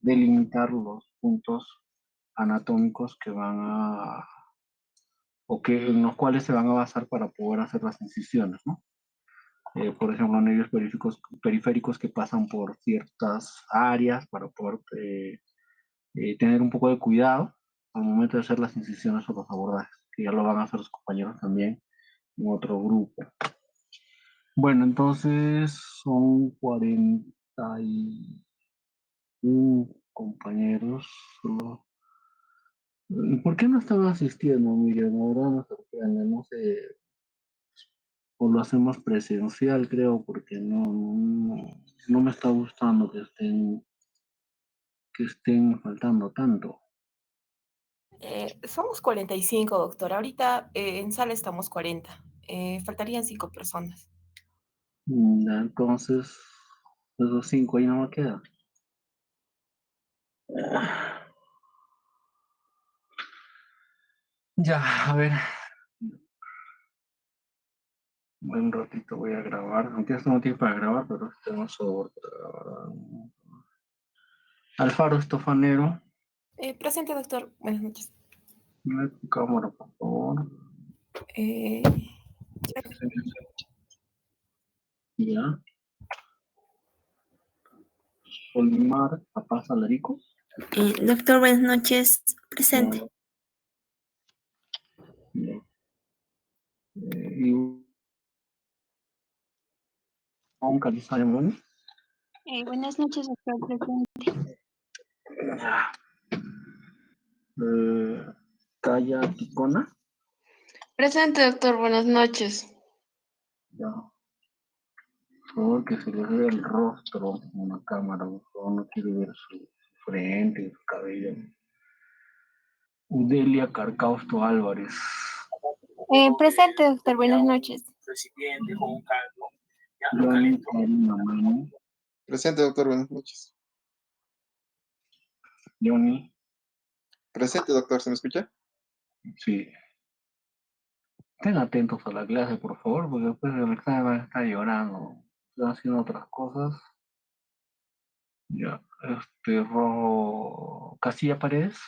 delimitar los puntos anatómicos que van a, o que en los cuales se van a basar para poder hacer las incisiones, ¿no? Por ejemplo, nervios periféricos que pasan por ciertas áreas para poder tener un poco de cuidado al momento de hacer las incisiones o los abordajes, que ya lo van a hacer los compañeros también en otro grupo. Bueno, entonces son 41 compañeros. Solo. ¿Por qué no están asistiendo, Miriam? Ahora me sorprende, no sé, o lo hacemos presencial, creo, porque no me está gustando que estén faltando tanto. Somos 45, doctor. Ahorita en sala estamos 40. Faltarían 5 personas. Entonces, esos 5 ahí no me quedan. Ya, a ver, un ratito voy a grabar, aunque esto no tiene para grabar, pero tengo software para grabar. Alfaro Estofanero, Presente, doctor. Buenas noches. dime tu cámara, por favor. Eh, Ya. Olimar Papá Salarico. Doctor, buenas noches. Presente. Ya. Y un Calizay Moni. Buenas noches, doctor. Presente. Calla Ticona. Presente, doctor. Buenas noches. Ya. Por favor, que se le vea el rostro en la cámara, por favor, no quiero ver su frente, su cabello. Udelia Carcausto Álvarez. Presente, doctor. Buenas noches. Johnny Karina Mani. Presente, doctor. Buenas noches. Johnny. Presente, doctor. ¿Se me escucha? Sí. Estén atentos a la clase, por favor, porque después el examen van a estar llorando. Están haciendo otras cosas. Ya. Casilla Paredes.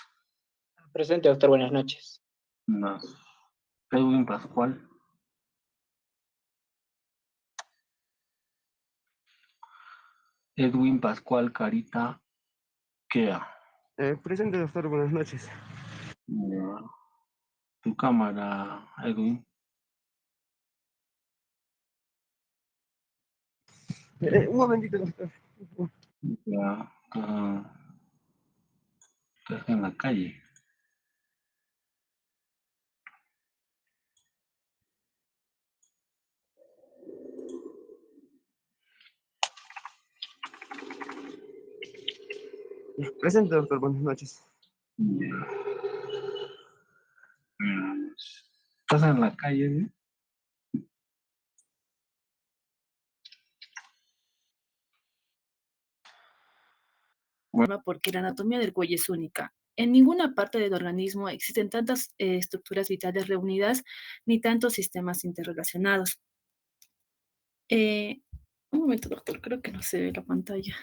Presente, doctor. Buenas noches. No. Edwin Pascual. Edwin Pascual Carita Kea. Presente, doctor. Buenas noches. Ya. Tu cámara, Edwin. Un momentito, doctor. Ya. Estás en la calle. Presente, doctor. Buenas noches. Ya. Estás en la calle, ¿no? Porque la anatomía del cuello es única. En ninguna parte del organismo existen tantas estructuras vitales reunidas ni tantos sistemas interrelacionados. Un momento, doctor, creo que no se ve la pantalla.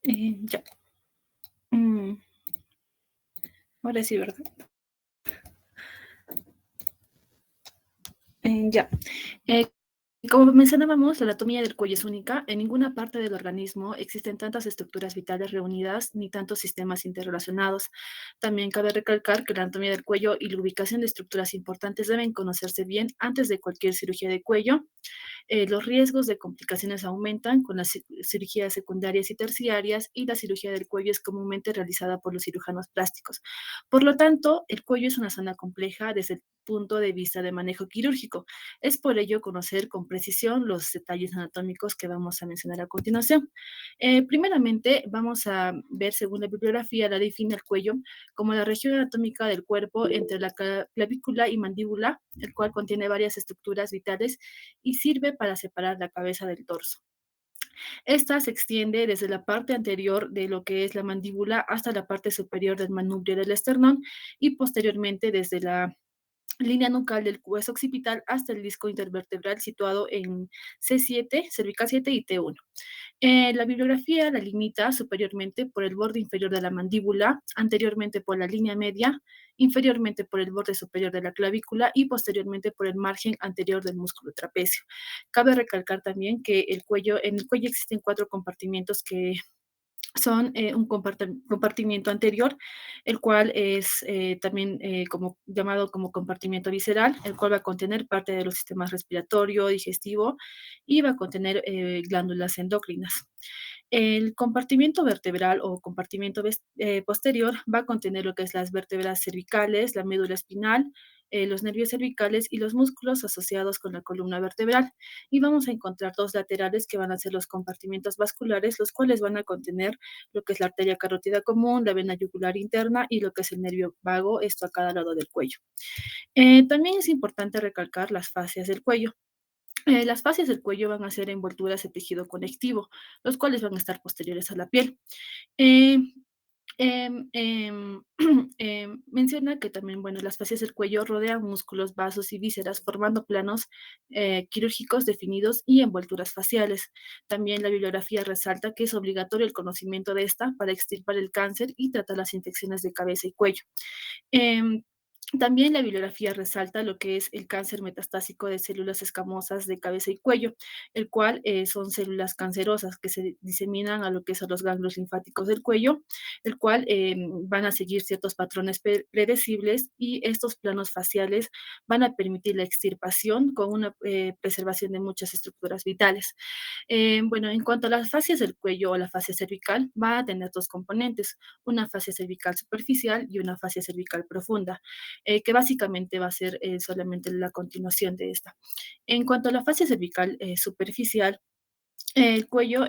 Ya. Ahora sí, ¿verdad? Ya. Como mencionábamos, la anatomía del cuello es única. En ninguna parte del organismo existen tantas estructuras vitales reunidas ni tantos sistemas interrelacionados. También cabe recalcar que la anatomía del cuello y la ubicación de estructuras importantes deben conocerse bien antes de cualquier cirugía de cuello. Los riesgos de complicaciones aumentan con las cirugías secundarias y terciarias, y la cirugía del cuello es comúnmente realizada por los cirujanos plásticos. Por lo tanto, el cuello es una zona compleja desde el punto de vista de manejo quirúrgico. Es por ello conocer con precisión los detalles anatómicos que vamos a mencionar a continuación. Primeramente, vamos a ver, según la bibliografía, la define el cuello como la región anatómica del cuerpo entre la clavícula y mandíbula, el cual contiene varias estructuras vitales y sirve para separar la cabeza del torso. Esta se extiende desde la parte anterior de lo que es la mandíbula hasta la parte superior del manubrio del esternón y posteriormente desde la línea nucal del hueso occipital hasta el disco intervertebral situado en C7, cervical 7 y T1. La bibliografía la limita superiormente por el borde inferior de la mandíbula, anteriormente por la línea media, inferiormente por el borde superior de la clavícula y posteriormente por el margen anterior del músculo trapecio. Cabe recalcar también que en el cuello existen 4 compartimientos que son un compartimiento anterior, el cual es también llamado como compartimiento visceral, el cual va a contener parte de los sistemas respiratorio, digestivo y va a contener glándulas endocrinas. El compartimiento vertebral o compartimiento posterior va a contener lo que es las vértebras cervicales, la médula espinal, los nervios cervicales y los músculos asociados con la columna vertebral. Y vamos a encontrar 2 laterales que van a ser los compartimientos vasculares, los cuales van a contener lo que es la arteria carótida común, la vena yugular interna y lo que es el nervio vago, esto a cada lado del cuello. También es importante recalcar las fascias del cuello. Las fascias del cuello van a ser envolturas de tejido conectivo, los cuales van a estar posteriores a la piel. Eh, em, em, Menciona que también, bueno, las fascias del cuello rodean músculos, vasos y vísceras, formando planos quirúrgicos definidos y envolturas faciales. También la bibliografía resalta que es obligatorio el conocimiento de esta para extirpar el cáncer y tratar las infecciones de cabeza y cuello. Em, También la bibliografía resalta lo que es el cáncer metastásico de células escamosas de cabeza y cuello, el cual son células cancerosas que se diseminan a lo que son los ganglios linfáticos del cuello, el cual van a seguir ciertos patrones predecibles y estos planos faciales van a permitir la extirpación con una preservación de muchas estructuras vitales. Bueno, en cuanto a las fascias del cuello o la fascia cervical, va a tener 2 componentes, una fascia cervical superficial y una fascia cervical profunda, que básicamente va a ser solamente la continuación de esta. En cuanto a la fascia cervical superficial, el cuello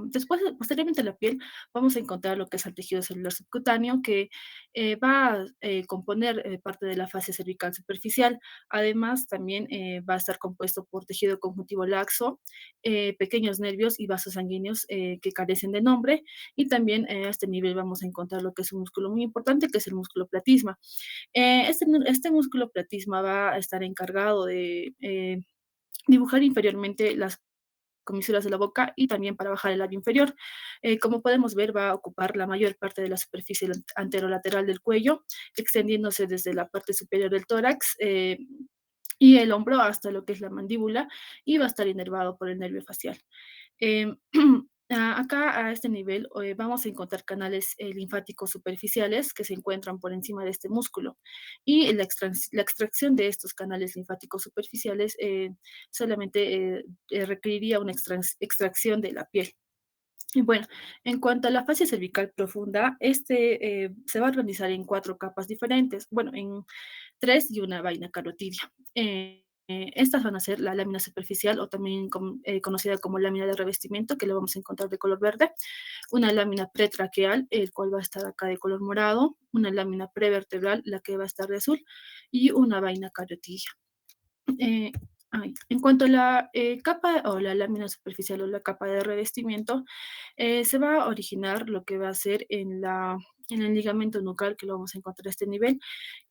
después, posteriormente a la piel, vamos a encontrar lo que es el tejido celular subcutáneo, que va a componer parte de la fascia cervical superficial. Además, también va a estar compuesto por tejido conjuntivo laxo, pequeños nervios y vasos sanguíneos que carecen de nombre. Y también a este nivel vamos a encontrar lo que es un músculo muy importante, que es el músculo platisma. Este músculo platisma va a estar encargado de dibujar inferiormente las comisuras de la boca y también para bajar el labio inferior. Como podemos ver, va a ocupar la mayor parte de la superficie anterolateral del cuello, extendiéndose desde la parte superior del tórax y el hombro hasta lo que es la mandíbula y va a estar inervado por el nervio facial. Eh, Acá a este nivel vamos a encontrar canales linfáticos superficiales que se encuentran por encima de este músculo y la extracción de estos canales linfáticos superficiales solamente requeriría una extracción de la piel. Y bueno, en cuanto a la fascia cervical profunda, se va a organizar en 4 capas diferentes, bueno, en 3 y una vaina carotidia. Estas van a ser la lámina superficial o también conocida como lámina de revestimiento, que lo vamos a encontrar de color verde, una lámina pretraqueal, el cual va a estar acá de color morado, una lámina prevertebral, la que va a estar de azul, y una vaina carotidia. En cuanto a la capa o la lámina superficial o la capa de revestimiento, se va a originar lo que va a ser en el ligamento nucal, que lo vamos a encontrar a este nivel,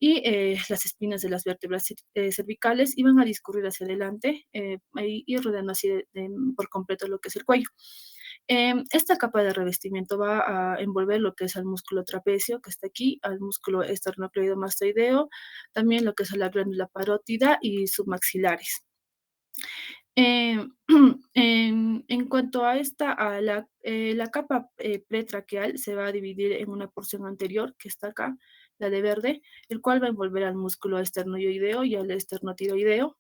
y las espinas de las vértebras cervicales y van a discurrir hacia adelante y rodeando así por completo lo que es el cuello. Esta capa de revestimiento va a envolver lo que es el músculo trapecio, que está aquí, al músculo esternocleidomastoideo, también lo que es la glándula parótida y submaxilares. Eh, en cuanto a la capa pretraqueal se va a dividir en una porción anterior, que está acá, la de verde, el cual va a envolver al músculo esternoioideo y al esternotiroideo.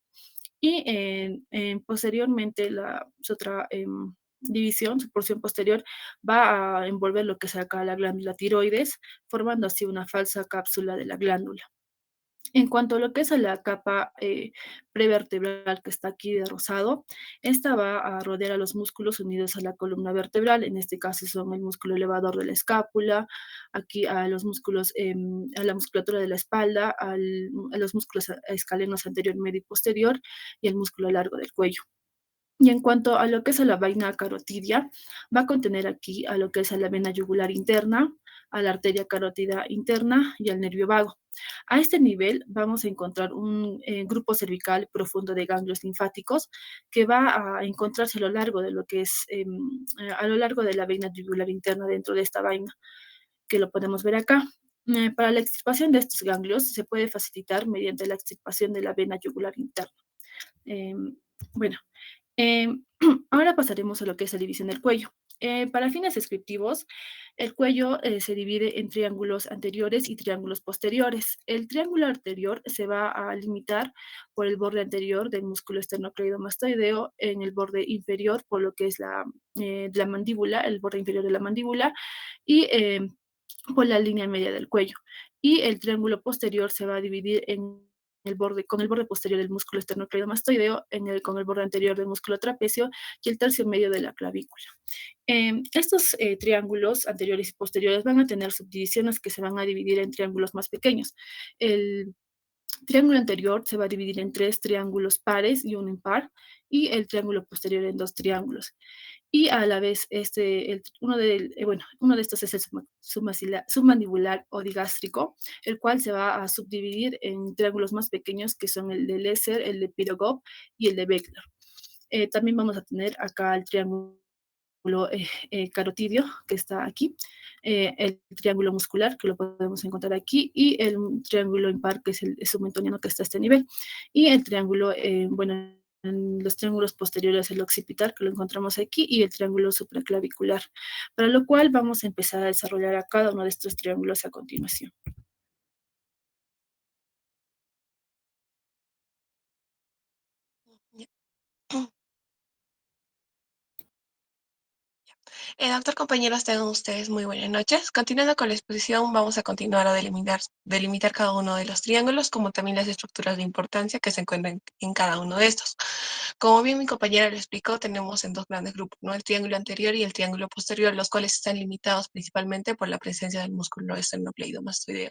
Y posteriormente su otra división, su porción posterior, va a envolver lo que es acá la glándula tiroides, formando así una falsa cápsula de la glándula. En cuanto a lo que es a la capa prevertebral que está aquí de rosado, esta va a rodear a los músculos unidos a la columna vertebral, en este caso son el músculo elevador de la escápula, aquí a los músculos, a la musculatura de la espalda, a los músculos escalenos anterior, medio y posterior, y el músculo largo del cuello. Y en cuanto a lo que es a la vaina carotidia, va a contener aquí a lo que es a la vena yugular interna, a la arteria carótida interna y al nervio vago. A este nivel vamos a encontrar un grupo cervical profundo de ganglios linfáticos que va a encontrarse a lo largo de lo que es, a lo largo de la vena yugular interna dentro de esta vaina, que lo podemos ver acá. Para la extirpación de estos ganglios se puede facilitar mediante la extirpación de la vena yugular interna. Bueno, ahora pasaremos a lo que es la división del cuello. Para fines descriptivos, el cuello se divide en triángulos anteriores y triángulos posteriores. El triángulo anterior se va a limitar por el borde anterior del músculo esternocleidomastoideo, en el borde inferior por lo que es la mandíbula, el borde inferior de la mandíbula, y por la línea media del cuello. Y el triángulo posterior se va a dividir con el borde posterior del músculo esternocleidomastoideo, con el borde anterior del músculo trapecio y el tercio medio de la clavícula. Estos triángulos anteriores y posteriores van a tener subdivisiones que se van a dividir en triángulos más pequeños. El triángulo anterior se va a dividir en 3 triángulos pares y uno impar, y el triángulo posterior en 2 triángulos. Y a la vez, uno de estos es el submandibular o digástrico, el cual se va a subdividir en triángulos más pequeños, que son el de Lesser, el de Pirogov y el de Beckler. También vamos a tener acá el triángulo carotidio, que está aquí, el triángulo muscular, que lo podemos encontrar aquí, y el triángulo impar, que es el submentoniano, que está a este nivel, y el triángulo, en los triángulos posteriores, el occipital, que lo encontramos aquí, y el triángulo supraclavicular, para lo cual vamos a empezar a desarrollar a cada uno de estos triángulos a continuación. Doctor, compañeros, tengan ustedes muy buenas noches. Continuando con la exposición, vamos a continuar a delimitar cada uno de los triángulos, como también las estructuras de importancia que se encuentran en cada uno de estos. Como bien mi compañera lo explicó, tenemos en 2 grandes grupos, ¿no? El triángulo anterior y el triángulo posterior, los cuales están limitados principalmente por la presencia del músculo esternocleidomastoideo.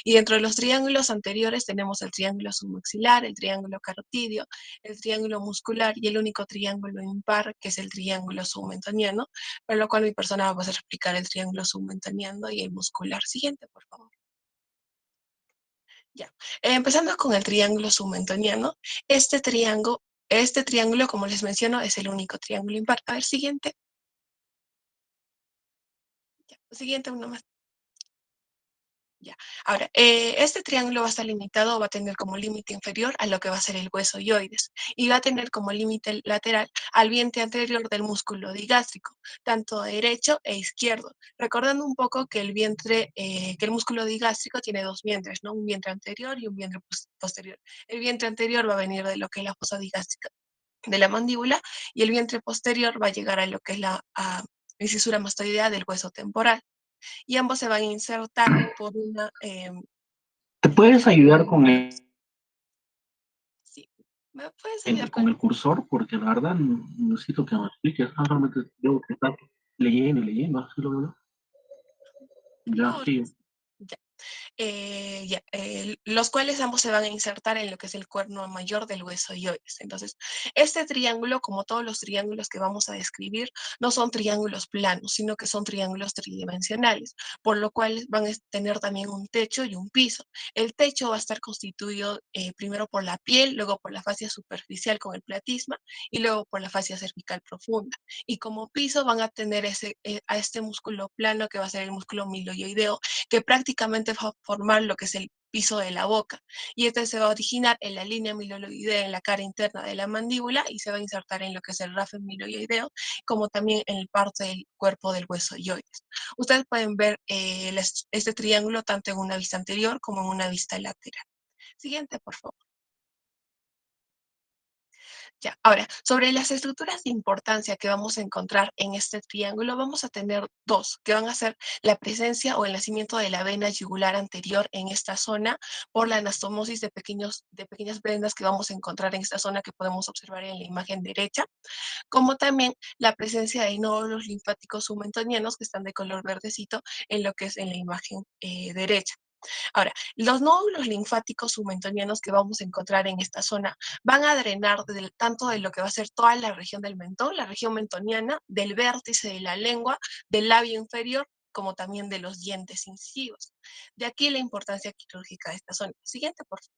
Y dentro de los triángulos anteriores tenemos el triángulo submaxilar, el triángulo carotidio, el triángulo muscular y el único triángulo impar, que es el triángulo submentoniano, para lo cual mi persona va a pasar a explicar el triángulo submentoniano y el muscular. Siguiente, por favor. Ya. Empezando con el triángulo submentoniano, este triángulo, como les menciono, es el único triángulo impar. A ver, siguiente. Ya. Siguiente, uno más. Ya. Ahora, este triángulo va a estar limitado, va a tener como límite inferior a lo que va a ser el hueso ioides, y va a tener como límite lateral al vientre anterior del músculo digástrico, tanto derecho e izquierdo. Recordando un poco que que el músculo digástrico tiene 2 vientres, ¿no? Un vientre anterior y un vientre posterior. El vientre anterior va a venir de lo que es la fosa digástrica de la mandíbula, y el vientre posterior va a llegar a lo que es la incisura mastoidea del hueso temporal. Y ambos se van a insertar por una... ¿Te puedes ayudar con sí, ¿me puedes ayudar con el cursor? Porque la verdad necesito que me expliques. Solamente tengo que estar leyendo y leyendo. ¿Así lo veo? Ya, No, sí. ya. Los cuales ambos se van a insertar en lo que es el cuerno mayor del hueso ioides. Entonces, este triángulo, como todos los triángulos que vamos a describir, no son triángulos planos, sino que son triángulos tridimensionales, por lo cual van a tener también un techo y un piso. El techo va a estar constituido primero por la piel, luego por la fascia superficial con el platisma y luego por la fascia cervical profunda. Y como piso van a tener a este músculo plano, que va a ser el músculo miloioideo, que prácticamente va a formar lo que es el piso de la boca, y este se va a originar en la línea miloioidea en la cara interna de la mandíbula y se va a insertar en lo que es el rafen miloioideo, como también en el parte del cuerpo del hueso ioides. Ustedes pueden ver este triángulo tanto en una vista anterior como en una vista lateral. Siguiente, por favor. Ya, ahora, sobre las estructuras de importancia que vamos a encontrar en este triángulo, vamos a tener 2, que van a ser la presencia o el nacimiento de la vena yugular anterior en esta zona por la anastomosis de pequeñas vendas que vamos a encontrar en esta zona, que podemos observar en la imagen derecha, como también la presencia de nódulos linfáticos submentonianos que están de color verdecito en lo que es en la imagen derecha. Ahora, los nódulos linfáticos submentonianos que vamos a encontrar en esta zona van a drenar tanto de lo que va a ser toda la región del mentón, la región mentoniana, del vértice de la lengua, del labio inferior, como también de los dientes incisivos. De aquí la importancia quirúrgica de esta zona. Siguiente, por favor.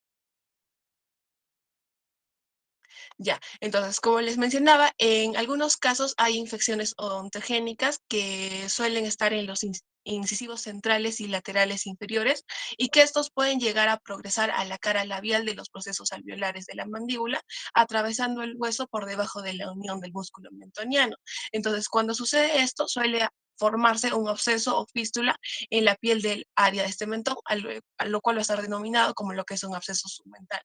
Ya, entonces, como les mencionaba, en algunos casos hay infecciones odontogénicas que suelen estar en los incisivos centrales y laterales inferiores y que estos pueden llegar a progresar a la cara labial de los procesos alveolares de la mandíbula, atravesando el hueso por debajo de la unión del músculo mentoniano. Entonces, cuando sucede esto, suele formarse un absceso o fístula en la piel del área de este mentón, a lo cual va a estar denominado como lo que es un absceso submental.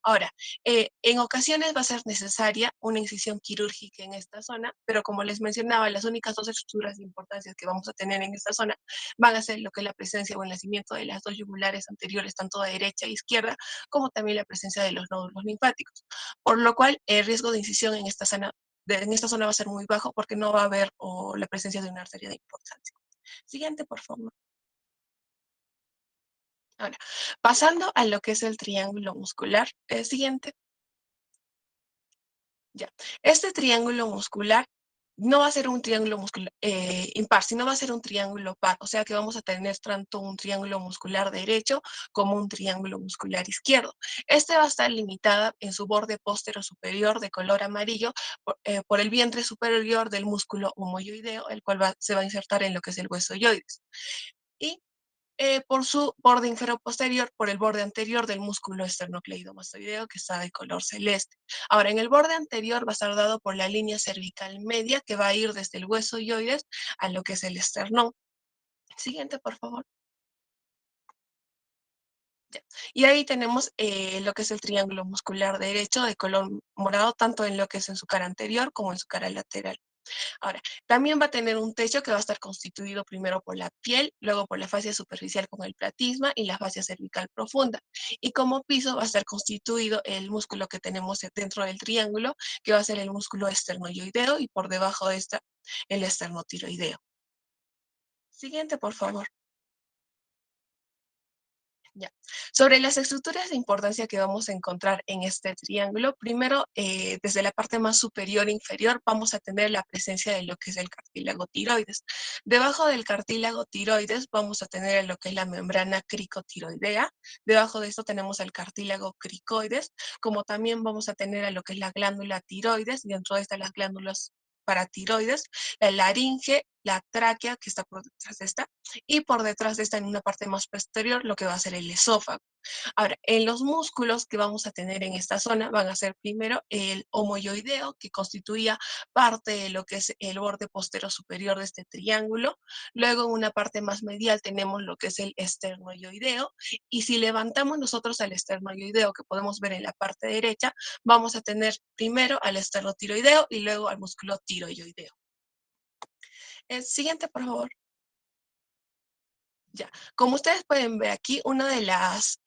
Ahora, en ocasiones va a ser necesaria una incisión quirúrgica en esta zona, pero como les mencionaba, las únicas dos estructuras de importancia que vamos a tener en esta zona van a ser lo que es la presencia o el nacimiento de las dos yugulares anteriores, tanto de derecha e izquierda, como también la presencia de los nódulos linfáticos. Por lo cual, el riesgo de incisión en esta zona, va a ser muy bajo porque no va a haber la presencia de una arteria de importancia. Siguiente, por favor. Ahora, pasando a lo que es el triángulo muscular, siguiente. Ya. Este triángulo muscular no va a ser un triángulo muscular impar, sino va a ser un triángulo par. O sea que vamos a tener tanto un triángulo muscular derecho como un triángulo muscular izquierdo. Este va a estar limitada en su borde póstero superior de color amarillo por el vientre superior del músculo humoyoideo, el cual se va a insertar en lo que es el hueso yoides. Y por su borde inferior posterior, por el borde anterior del músculo esternocleidomastoideo que está de color celeste. Ahora, en el borde anterior va a estar dado por la línea cervical media que va a ir desde el hueso yoides a lo que es el esternón. Siguiente, por favor. Ya. Y ahí tenemos lo que es el triángulo muscular derecho de color morado, tanto en lo que es en su cara anterior como en su cara lateral. Ahora, también va a tener un techo que va a estar constituido primero por la piel, luego por la fascia superficial con el platisma y la fascia cervical profunda. Y como piso va a estar constituido el músculo que tenemos dentro del triángulo, que va a ser el músculo esternoyoideo y por debajo de esta el esternotiroideo. Siguiente, por favor. Ya. Sobre las estructuras de importancia que vamos a encontrar en este triángulo, primero, desde la parte más superior e inferior, vamos a tener la presencia de lo que es el cartílago tiroides. Debajo del cartílago tiroides vamos a tener lo que es la membrana cricotiroidea. Debajo de esto tenemos el cartílago cricoides, como también vamos a tener a lo que es la glándula tiroides, y dentro de estas las glándulas paratiroides, la laringe, la tráquea, que está por detrás de esta, y por detrás de esta, en una parte más posterior, lo que va a ser el esófago. Ahora, en los músculos que vamos a tener en esta zona van a ser primero el homoyoideo, que constituía parte de lo que es el borde postero superior de este triángulo. Luego, en una parte más medial tenemos lo que es el esternoyoideo. Y si levantamos nosotros al esternoyoideo, que podemos ver en la parte derecha, vamos a tener primero al esternotiroideo y luego al músculo tiroidoideo. El siguiente, por favor. Ya, como ustedes pueden ver aquí, una de las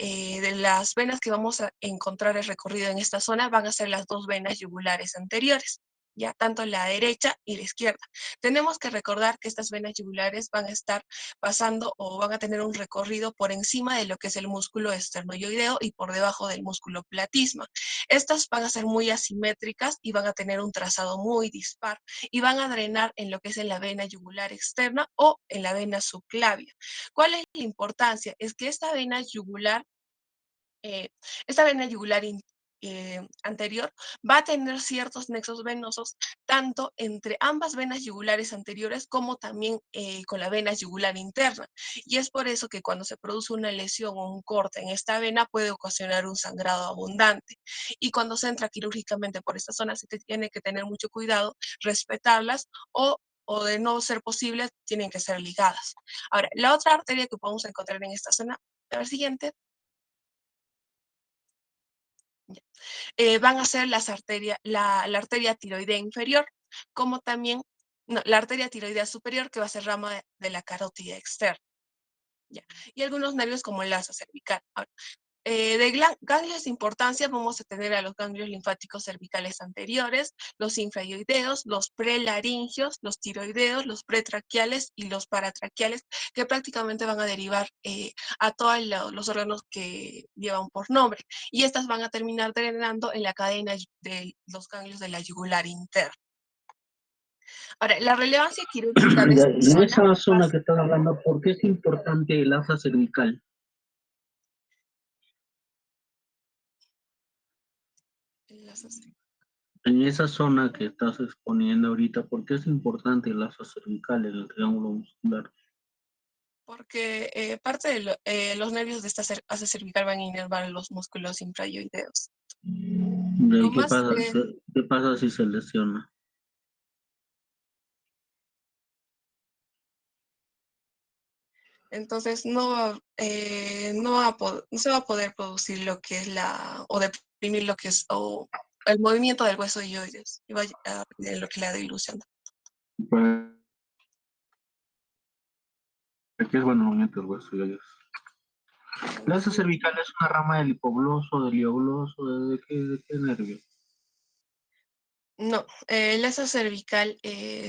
venas que vamos a encontrar el recorrido en esta zona van a ser las dos venas yugulares anteriores, ya tanto la derecha y la izquierda. Tenemos que recordar que estas venas yugulares van a estar pasando o van a tener un recorrido por encima de lo que es el músculo esternoyoideo y por debajo del músculo platisma. Estas van a ser muy asimétricas y van a tener un trazado muy dispar y van a drenar en lo que es en la vena yugular externa o en la vena subclavia. ¿Cuál es la importancia? Es que esta vena yugular anterior va a tener ciertos nexos venosos tanto entre ambas venas yugulares anteriores como también con la vena yugular interna. Y es por eso que cuando se produce una lesión o un corte en esta vena puede ocasionar un sangrado abundante. Y cuando se entra quirúrgicamente por esta zona se tiene que tener mucho cuidado, respetarlas o de no ser posible, tienen que ser ligadas. Ahora, la otra arteria que podemos encontrar en esta zona, a ver, siguiente, van a ser la arteria tiroidea inferior, como también la arteria tiroidea superior, que va a ser rama de la carótida externa. ¿Ya? Y algunos nervios como el asa cervical. Ahora, Ganglios de importancia vamos a tener a los ganglios linfáticos cervicales anteriores, los infrayoideos, los prelaringios, los tiroideos, los pretraquiales y los paratraquiales, que prácticamente van a derivar a todos los órganos que llevan por nombre. Y estas van a terminar drenando en la cadena de los ganglios de la yugular interna. Ahora, la relevancia quirúrgica de Ya, esta en esa zona zona que estás hablando, ¿por qué es importante el asa cervical? En esa zona que estás exponiendo ahorita, ¿por qué es importante el asa cervical en el triángulo muscular? porque parte de los nervios de esta asa cervical van a inervar los músculos infrayoideos. ¿De ahí Lo más, qué pasa si se lesiona? entonces no se va a poder producir lo que es o deprimir lo que es o el movimiento del hueso ioides y va a perder lo que es la dilución. Pues, aquí es bueno movimiento del hueso, ya es. La asa cervical es una rama del hipogloso, del iogloso, ¿de qué nervio? No, el asa cervical,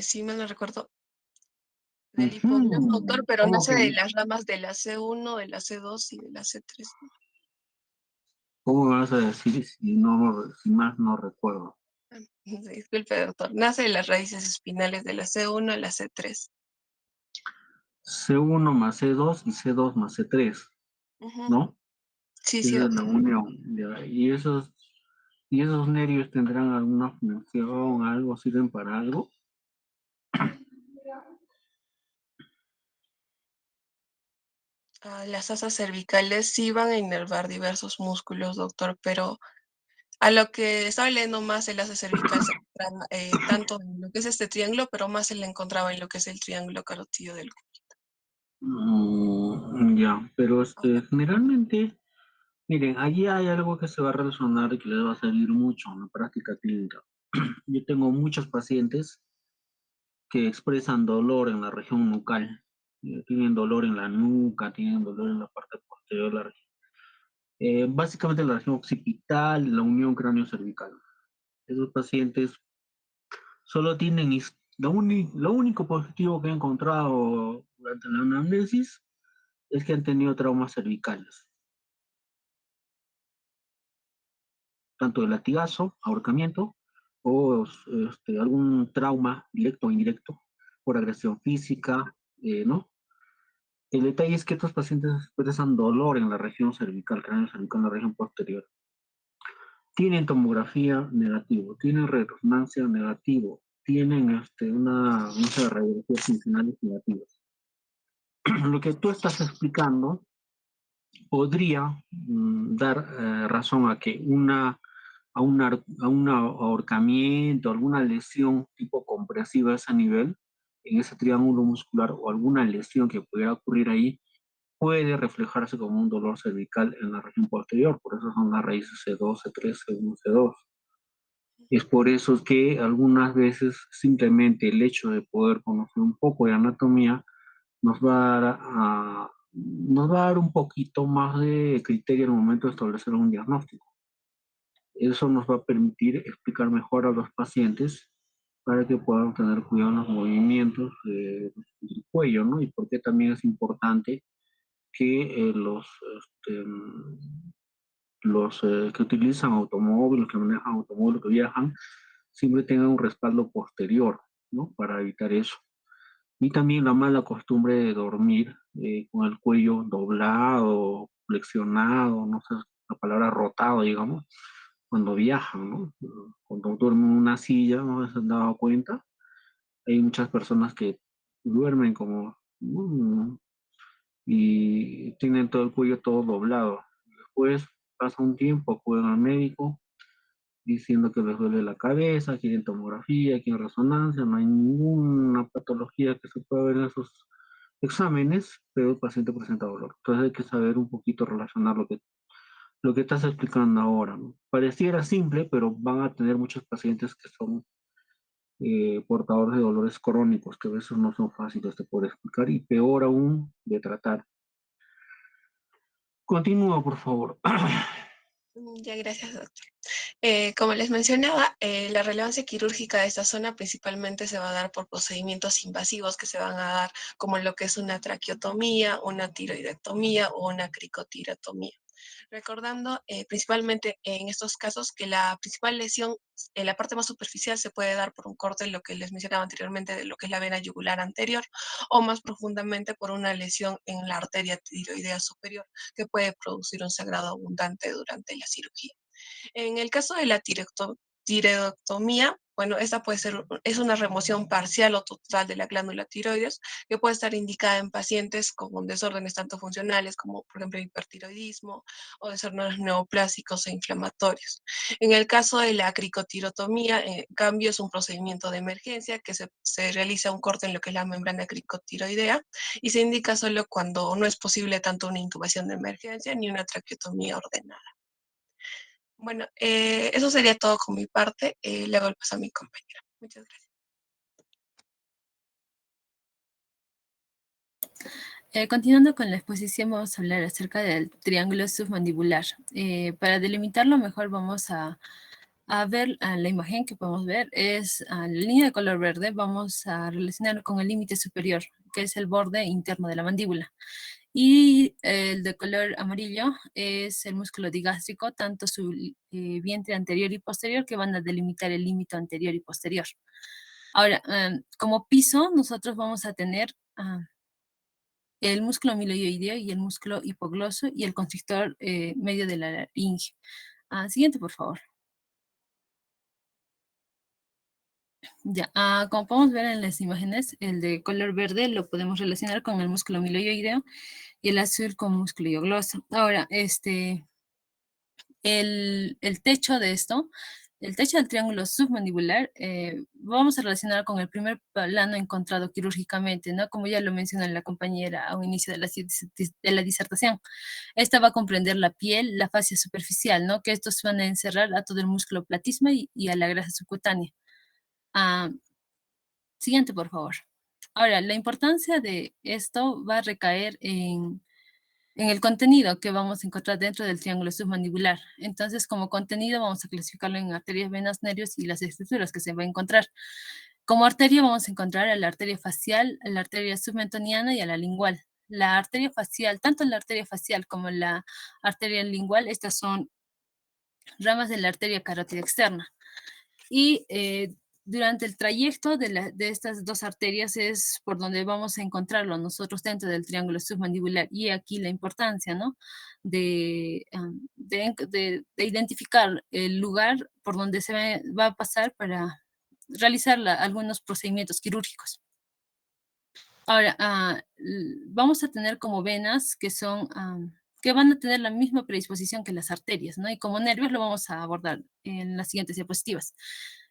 si mal no recuerdo, del hipogloso, doctor, pero ¿Cómo nace que de no? las ramas de la C1, de la C2 y de la C3. ¿Cómo me vas a decir si más no recuerdo? Disculpe, doctor. Nace de las raíces espinales de la C1 a la C3. C1 más C2 y C2 más C3, ¿no? Sí, sí, Esa es la doctor. unión. ¿Ya? ¿Y esos nervios tendrán alguna función, algo, sirven para algo? Las asas cervicales sí van a inervar diversos músculos, doctor, pero a lo que estaba leyendo más el asa cervical se encontraba tanto en lo que es este triángulo, pero más se le encontraba en lo que es el triángulo carotido del Ya, pero ahora. generalmente, miren, allí hay algo que se va a relacionar y que les va a servir mucho en la práctica clínica. Yo tengo muchos pacientes que expresan dolor en la región nucal. Tienen dolor en la nuca, tienen dolor en la parte posterior de la región. Básicamente la región occipital, la unión cráneo-cervical. Esos pacientes solo tienen, lo único positivo que he encontrado durante la anamnesis es que han tenido traumas cervicales, tanto de latigazo, ahorcamiento, o algún trauma directo o indirecto por agresión física, ¿no? El detalle es que estos pacientes expresan dolor en la región cervical, cráneo cervical, en la región posterior. Tienen tomografía negativo, tienen resonancia negativo, tienen unas radiografías funcionales negativas. Lo que tú estás explicando podría dar razón a que a un ahorcamiento, alguna lesión tipo compresiva a ese nivel, en ese triángulo muscular, o alguna lesión que pudiera ocurrir ahí, puede reflejarse como un dolor cervical en la región posterior. Por eso son las raíces C2, C3, C1, C2. Es por eso que algunas veces simplemente el hecho de poder conocer un poco de anatomía nos va a dar un poquito más de criterio al momento de establecer un diagnóstico. Eso nos va a permitir explicar mejor a los pacientes para que puedan tener cuidado en los movimientos del cuello, ¿no? Y por qué también es importante que los que utilizan automóviles, que manejan automóviles, que viajan, siempre tengan un respaldo posterior, ¿no? Para evitar eso. Y también la mala costumbre de dormir con el cuello doblado, flexionado, no sé, la palabra rotado, digamos, cuando viajan, ¿no? Cuando duermen en una silla, ¿no se han dado cuenta? Hay muchas personas que duermen como y tienen todo el cuello todo doblado. Después pasa un tiempo, acuden al médico diciendo que les duele la cabeza, quieren tomografía, quieren resonancia, no hay ninguna patología que se pueda ver en esos exámenes, pero el paciente presenta dolor. Entonces hay que saber un poquito relacionar lo que estás explicando ahora, ¿no? Pareciera simple, pero van a tener muchos pacientes que son portadores de dolores crónicos, que a veces no son fáciles de poder explicar y peor aún de tratar. Continúa, por favor. Ya, gracias, doctor. Como les mencionaba, la relevancia quirúrgica de esta zona principalmente se va a dar por procedimientos invasivos que se van a dar, como lo que es una traqueotomía, una tiroidectomía o una cricotirotomía. Recordando principalmente en estos casos que la principal lesión en la parte más superficial se puede dar por un corte, lo que les mencionaba anteriormente, de lo que es la vena yugular anterior, o más profundamente por una lesión en la arteria tiroidea superior, que puede producir un sangrado abundante durante la cirugía. En el caso de la tiroidectomía, bueno, esta puede ser, es una remoción parcial o total de la glándula tiroides que puede estar indicada en pacientes con desórdenes tanto funcionales como, por ejemplo, hipertiroidismo o desórdenes neoplásicos e inflamatorios. En el caso de la cricotirotomía, en cambio, es un procedimiento de emergencia que se realiza un corte en lo que es la membrana cricotiroidea y se indica solo cuando no es posible tanto una intubación de emergencia ni una traqueotomía ordenada. Bueno, eso sería todo con mi parte. Le hago el paso a mi compañera. Muchas gracias. Continuando con la exposición, vamos a hablar acerca del triángulo submandibular. Para delimitarlo mejor vamos a ver la imagen que podemos ver. Es la línea de color verde. Vamos a relacionar con el límite superior, que es el borde interno de la mandíbula. Y el de color amarillo es el músculo digástrico, tanto su vientre anterior y posterior, que van a delimitar el límite anterior y posterior. Ahora, como piso, nosotros vamos a tener el músculo miloioideo y el músculo hipogloso y el constrictor medio de la laringe. Siguiente, por favor. Ya, como podemos ver en las imágenes, el de color verde lo podemos relacionar con el músculo miloioideo y el azul con músculo hipogloso. Ahora, el techo de esto, el techo del triángulo submandibular, vamos a relacionar con el primer plano encontrado quirúrgicamente, ¿no? Como ya lo mencionó la compañera a un inicio de la disertación. Esta va a comprender la piel, la fascia superficial, ¿no? Que estos van a encerrar a todo el músculo platisma y a la grasa subcutánea. Siguiente, por favor. Ahora, la importancia de esto va a recaer en el contenido que vamos a encontrar dentro del triángulo submandibular. Entonces, como contenido vamos a clasificarlo en arterias, venas, nervios y las estructuras que se va a encontrar. Como arteria vamos a encontrar a la arteria facial, a la arteria submentoniana y a la lingual. La arteria facial, tanto la arteria facial como la arteria lingual, estas son ramas de la arteria carótida externa. Y durante el trayecto de estas dos arterias es por donde vamos a encontrarlo nosotros dentro del triángulo submandibular. Y aquí la importancia, ¿no? De identificar el lugar por donde se va a pasar para realizar algunos procedimientos quirúrgicos. Ahora, vamos a tener como venas que son, que van a tener la misma predisposición que las arterias, ¿no? Y como nervios lo vamos a abordar en las siguientes diapositivas.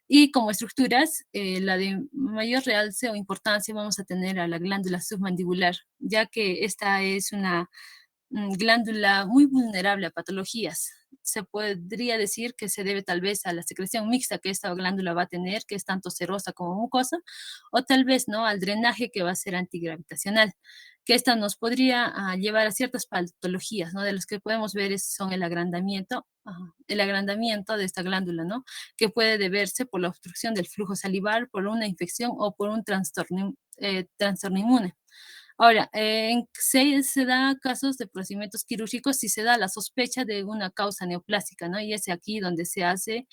Y como estructuras, la de mayor realce o importancia vamos a tener a la glándula submandibular, ya que esta es una glándula muy vulnerable a patologías. Se podría decir que se debe tal vez a la secreción mixta que esta glándula va a tener, que es tanto serosa como mucosa, o tal vez no al drenaje que va a ser antigravitacional, que esta nos podría llevar a ciertas patologías, ¿no? De los que podemos ver son el agrandamiento de esta glándula, ¿no? Que puede deberse por la obstrucción del flujo salivar, por una infección o por un trastorno inmune. Ahora, se da casos de procedimientos quirúrgicos si se da la sospecha de una causa neoplásica, ¿no? Y es aquí donde se hace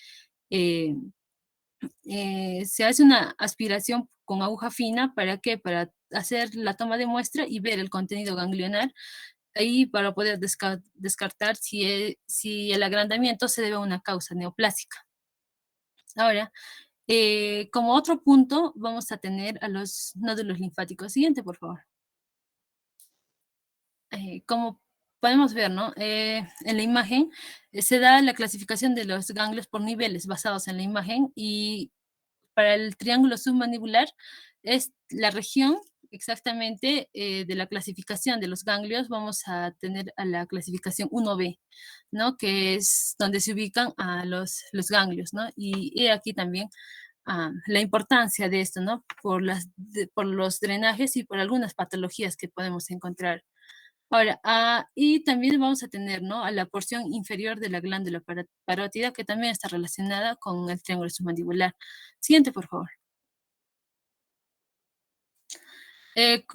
una aspiración con aguja fina, ¿para qué? Para hacer la toma de muestra y ver el contenido ganglionar, ahí para poder descartar si el agrandamiento se debe a una causa neoplásica. Ahora, como otro punto, vamos a tener a los nódulos linfáticos. Siguiente, por favor. Como podemos ver, ¿no? En la imagen se da la clasificación de los ganglios por niveles basados en la imagen, y para el triángulo submandibular es la región exactamente de la clasificación de los ganglios. Vamos a tener a la clasificación 1B, ¿no? Que es donde se ubican a los ganglios, ¿no? Y aquí también la importancia de esto, ¿no? Por los drenajes y por algunas patologías que podemos encontrar Ahora, y también vamos a tener, ¿no?, a la porción inferior de la glándula parótida, que también está relacionada con el triángulo submandibular. Siguiente, por favor.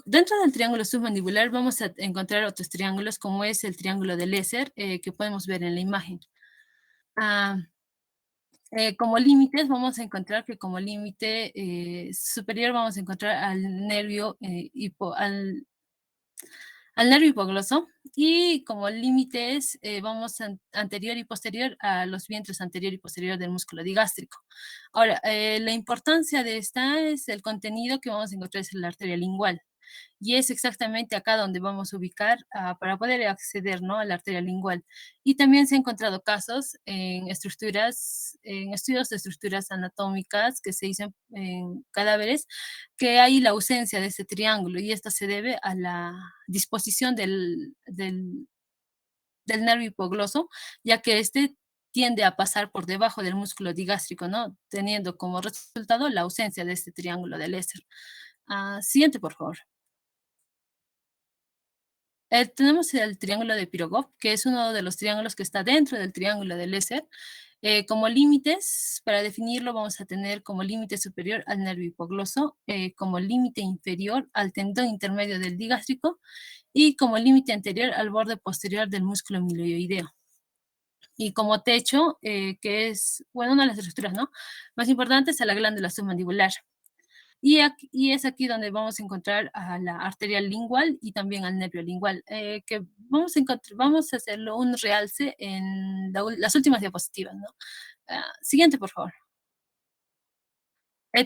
Dentro del triángulo submandibular vamos a encontrar otros triángulos, como es el triángulo de Lesser, que podemos ver en la imagen. Como límites, vamos a encontrar que como límite superior vamos a encontrar al nervio nervio hipogloso, y como límites vamos anterior y posterior a los vientres anterior y posterior del músculo digástrico. Ahora, la importancia de esta es el contenido que vamos a encontrar en la arteria lingual. Y es exactamente acá donde vamos a ubicar para poder acceder, ¿no?, a la arteria lingual. Y también se han encontrado casos en estudios de estructuras anatómicas que se dicen en cadáveres, que hay la ausencia de ese triángulo, y esto se debe a la disposición del nervio hipogloso, ya que este tiende a pasar por debajo del músculo digástrico, ¿no?, teniendo como resultado la ausencia de este triángulo de Lesser. Siguiente, por favor. Tenemos el triángulo de Pirogov, que es uno de los triángulos que está dentro del triángulo de Lesser. Como límites, para definirlo, vamos a tener como límite superior al nervio hipogloso, como límite inferior al tendón intermedio del digástrico, y como límite anterior al borde posterior del músculo milioideo. Y como techo, que es, bueno, una de las estructuras, ¿no?, más importantes, a la glándula submandibular. Y es aquí donde vamos a encontrar a la arteria lingual y también al nervio lingual, que vamos a hacerlo un realce en las últimas diapositivas, ¿no? Siguiente, por favor.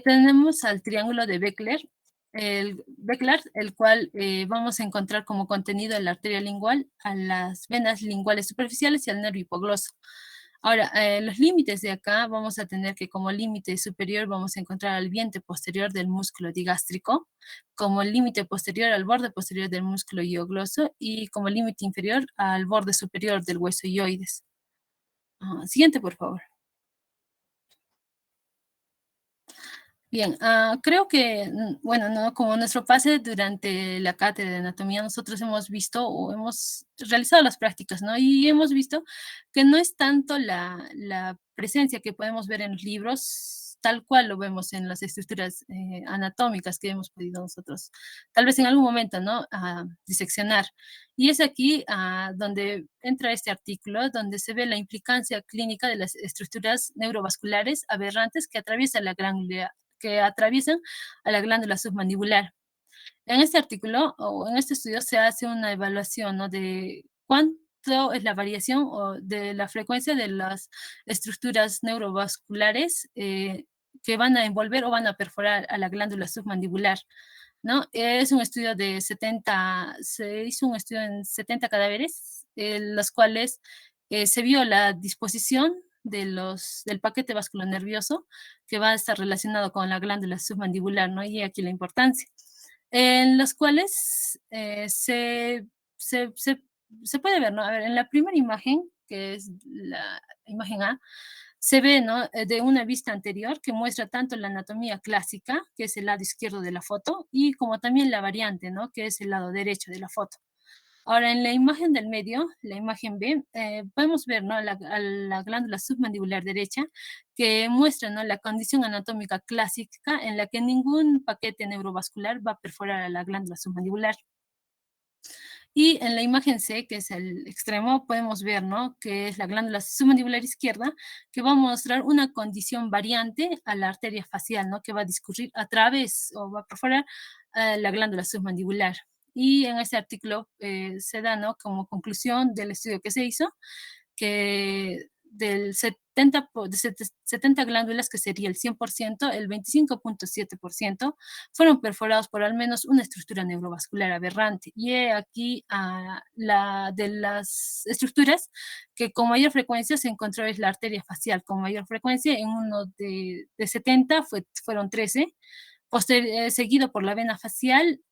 Tenemos al triángulo de Beckler, el cual vamos a encontrar como contenido en la arteria lingual, a las venas linguales superficiales y al nervio hipogloso. Ahora, los límites de acá vamos a tener que como límite superior vamos a encontrar al vientre posterior del músculo digástrico, como límite posterior al borde posterior del músculo hiogloso, y como límite inferior al borde superior del hueso hioides. Siguiente, por favor. Bien, creo que, bueno, no, como nuestro pase durante la cátedra de anatomía, nosotros hemos visto o hemos realizado las prácticas, ¿no? Y hemos visto que no es tanto la presencia que podemos ver en los libros, tal cual lo vemos en las estructuras anatómicas que hemos podido nosotros, tal vez en algún momento, ¿no?, diseccionar. Y es aquí donde entra este artículo, donde se ve la implicancia clínica de las estructuras neurovasculares aberrantes que atraviesan a la glándula submandibular. En este artículo o en este estudio se hace una evaluación, ¿no?, de cuánto es la variación o de la frecuencia de las estructuras neurovasculares que van a envolver o van a perforar a la glándula submandibular, ¿no? Es un estudio de 70, se hizo un estudio en 70 cadáveres, los cuales se vio la disposición del paquete vasculonervioso que va a estar relacionado con la glándula submandibular, ¿no? Y aquí la importancia. En los cuales se puede ver, ¿no? A ver, en la primera imagen, que es la imagen A, se ve, ¿no?, de una vista anterior que muestra tanto la anatomía clásica, que es el lado izquierdo de la foto, y como también la variante, ¿no?, que es el lado derecho de la foto. Ahora, en la imagen del medio, la imagen B, podemos ver, ¿no?, a la glándula submandibular derecha, que muestra, ¿no?, la condición anatómica clásica en la que ningún paquete neurovascular va a perforar a la glándula submandibular. Y en la imagen C, que es el extremo, podemos ver, ¿no?, que es la glándula submandibular izquierda, que va a mostrar una condición variante a la arteria facial, ¿no?, que va a discurrir a través o va a perforar la glándula submandibular. Y en este artículo se da, ¿no?, como conclusión del estudio que se hizo, que de 70 glándulas, que sería el 100%, el 25.7% fueron perforados por al menos una estructura neurovascular aberrante. Y aquí la de las estructuras que con mayor frecuencia se encontró es la arteria facial, con mayor frecuencia. En uno de 70 fueron 13, seguido por la vena facial,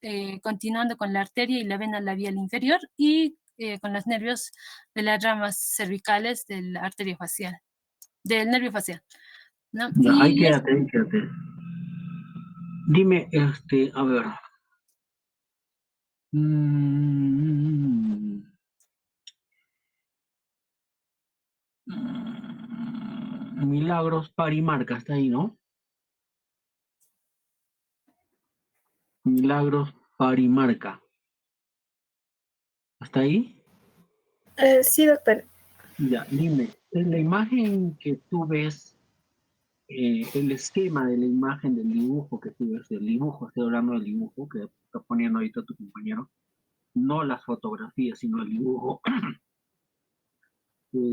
continuando con la arteria y la vena labial inferior, y con los nervios de las ramas cervicales de la arteria facial, del nervio facial, ¿no? Ya, ahí Y quédate. Dime, a ver, Mm, Milagros Parimarca, está ahí, ¿no? Milagros Parimarca. ¿Hasta ahí? Sí, doctor. Ya, dime, en la imagen que tú ves, el esquema de la imagen del dibujo que tú ves, del dibujo, estoy hablando del dibujo que está poniendo ahorita tu compañero, no las fotografías, sino el dibujo,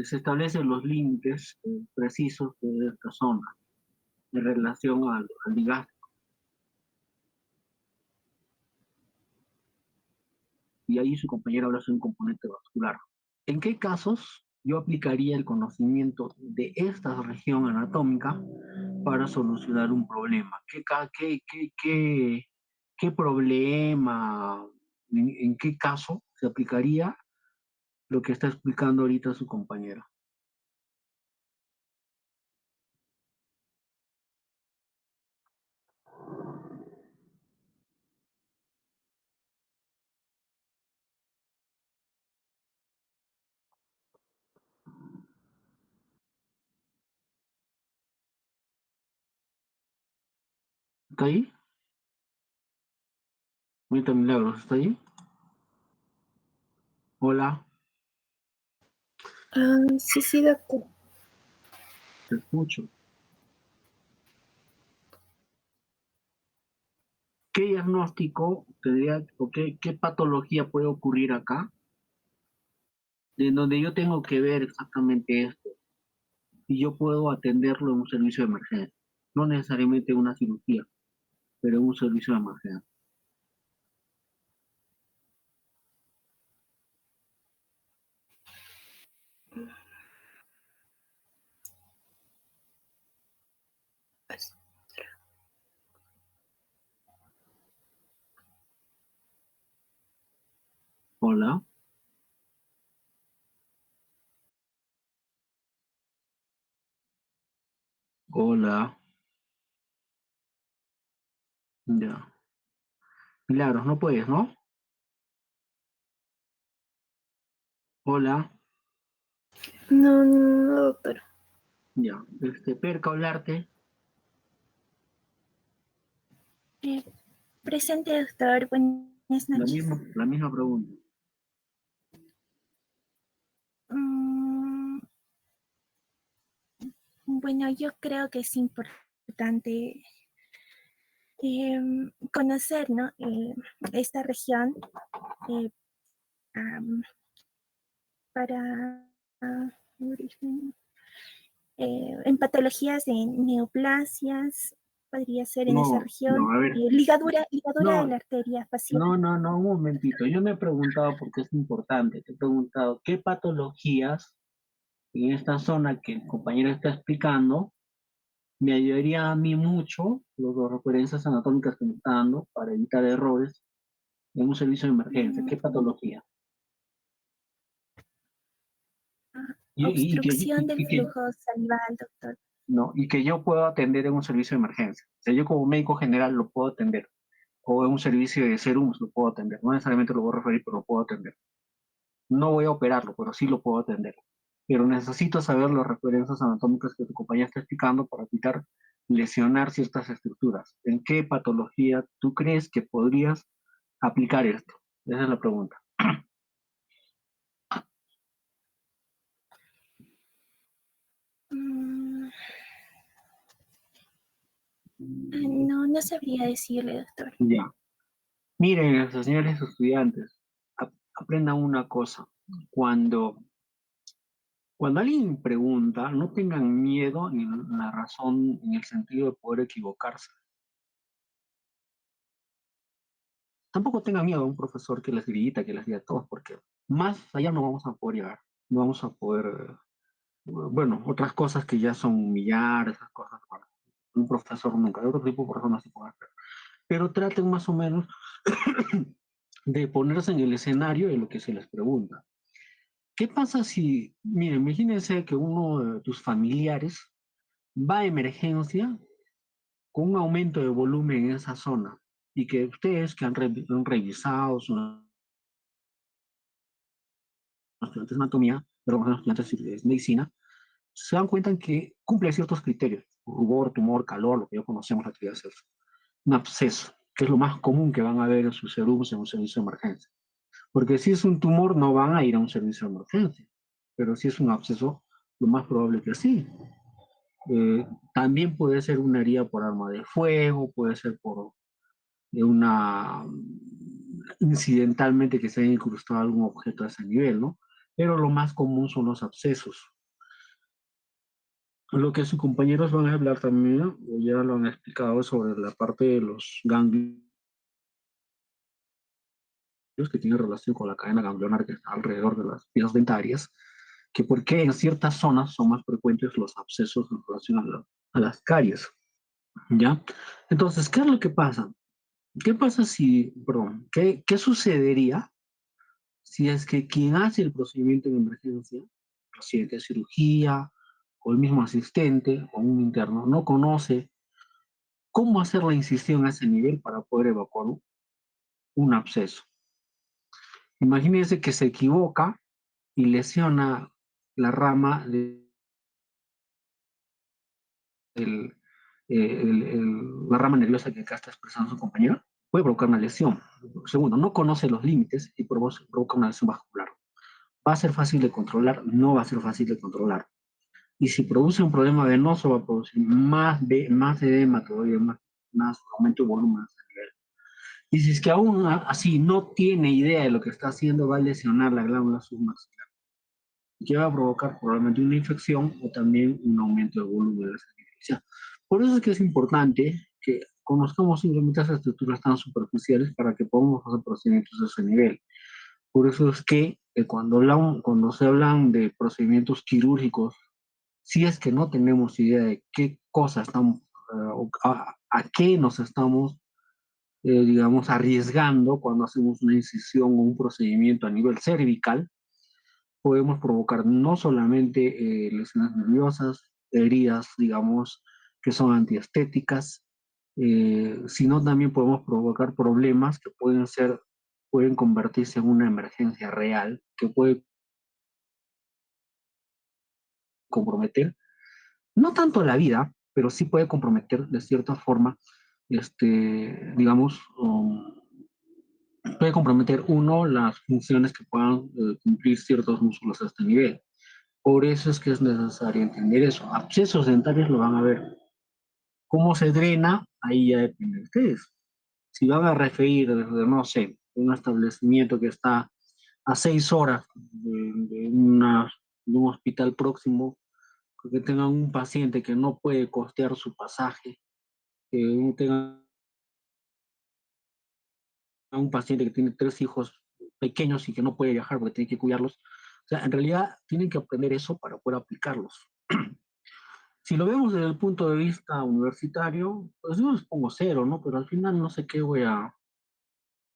se establecen los límites precisos de esta zona en relación al ligaje. Y ahí su compañero habla de un componente vascular. ¿En qué casos yo aplicaría el conocimiento de esta región anatómica para solucionar un problema? ¿Qué problema, en qué caso se aplicaría lo que está explicando ahorita su compañero? ¿Está ahí? Mita Milagros, ¿está ahí? Hola, Sí, doctor. te escucho. ¿Qué diagnóstico tendría o qué patología puede ocurrir acá? De donde yo tengo que ver exactamente esto y yo puedo atenderlo en un servicio de emergencia. No necesariamente una cirugía, pero en un servicio de emergencia. Hola. Hola. Ya. Milagros, no puedes, ¿no? Hola. No, doctor. Ya. Perca Olarte. Presente, doctor. Buenas noches. La misma pregunta. Mm, Bueno, yo creo que es importante conocer, ¿no? Esta región eh, am, para en patologías de neoplasias, podría ser en esa No, región, a ver. ligadura de No, la arteria facial. un momentito. Yo me he preguntado, porque es importante, te he preguntado qué patologías en esta zona que el compañero está explicando me ayudaría a mí mucho los dos referencias anatómicas que me está dando para evitar errores en un servicio de emergencia. ¿Qué patología? Obstrucción del flujo salival, doctor. No, y que yo puedo atender en un servicio de emergencia. O sea, yo como médico general lo puedo atender. O en un servicio de serums lo puedo atender. No necesariamente lo voy a referir, pero lo puedo atender. No voy a operarlo, pero sí lo puedo atender. Pero necesito saber las referencias anatómicas que tu compañía está explicando para evitar lesionar ciertas estructuras. ¿En qué patología tú crees que podrías aplicar esto? Esa es la pregunta. No sabría decirle, doctor. Ya. Miren, señores estudiantes, aprendan una cosa. Cuando alguien pregunta, no tengan miedo ni la razón en el sentido de poder equivocarse. Tampoco tengan miedo a un profesor que les grita, que les diga todo, porque más allá no vamos a poder llegar. No vamos a poder, bueno, otras cosas que ya son humillar, esas cosas para un profesor nunca. De otro tipo de personas sí pueden hacer. Pero traten más o menos de ponerse en el escenario de lo que se les pregunta. ¿Qué pasa si, miren, imagínense que uno de tus familiares va a emergencia con un aumento de volumen en esa zona y que ustedes que han revisado su estudiantes de anatomía, pero los estudiantes de medicina, se dan cuenta que cumple ciertos criterios: rubor, tumor, calor, lo que ya conocemos, la actividad sexo. Un absceso, que es lo más común que van a ver en sus serums en un servicio de emergencia. Porque si es un tumor, no van a ir a un servicio de emergencia. Pero si es un absceso, lo más probable que sí. También puede ser una herida por arma de fuego, puede ser por una incidentalmente que se haya incrustado algún objeto a ese nivel, ¿no? Pero lo más común son los abscesos. Lo que sus compañeros van a hablar también, o ya lo han explicado, sobre la parte de los ganglios que tiene relación con la cadena ganglionar que está alrededor de las vías dentarias, que por qué en ciertas zonas son más frecuentes los abscesos en relación a las caries, ¿ya? Entonces, ¿qué es lo que pasa? ¿Qué pasa si, perdón, qué sucedería si es que quien hace el procedimiento en emergencia, residente de cirugía, o el mismo asistente, o un interno, no conoce cómo hacer la incisión a ese nivel para poder evacuar un absceso? Imagínense que se equivoca y lesiona la rama la rama nerviosa que acá está expresando su compañero, puede provocar una lesión. Segundo, no conoce los límites y provoca una lesión vascular. ¿Va a ser fácil de controlar? No va a ser fácil de controlar. Y si produce un problema venoso, va a producir más edema todavía, más aumento de volumen a ese nivel. Y si es que aún así no tiene idea de lo que está haciendo, va a lesionar la glándula submaxilar, que va a provocar probablemente una infección o también un aumento de volumen de esa nivel. Por eso es que es importante que conozcamos simplemente esas estructuras tan superficiales para que podamos hacer procedimientos de ese nivel. Por eso es que cuando se hablan de procedimientos quirúrgicos, si es que no tenemos idea de qué cosas estamos, a qué nos estamos, digamos, arriesgando cuando hacemos una incisión o un procedimiento a nivel cervical, podemos provocar no solamente lesiones nerviosas, heridas, digamos, que son antiestéticas, sino también podemos provocar problemas que pueden convertirse en una emergencia real, que puede comprometer, no tanto la vida, pero sí puede comprometer de cierta forma, digamos, puede comprometer las funciones que puedan cumplir ciertos músculos a este nivel. Por eso es que es necesario entender eso. Abscesos dentarios lo van a ver. ¿Cómo se drena? Ahí ya depende de ustedes. Si van a referir desde, no sé, un establecimiento que está a 6 horas de un hospital próximo, que tengan un paciente que no puede costear su pasaje, que tengan un paciente que tiene 3 hijos pequeños y que no puede viajar porque tiene que cuidarlos. O sea, en realidad tienen que aprender eso para poder aplicarlos. Si lo vemos desde el punto de vista universitario, pues yo les pongo 0, ¿no? Pero al final no sé qué voy a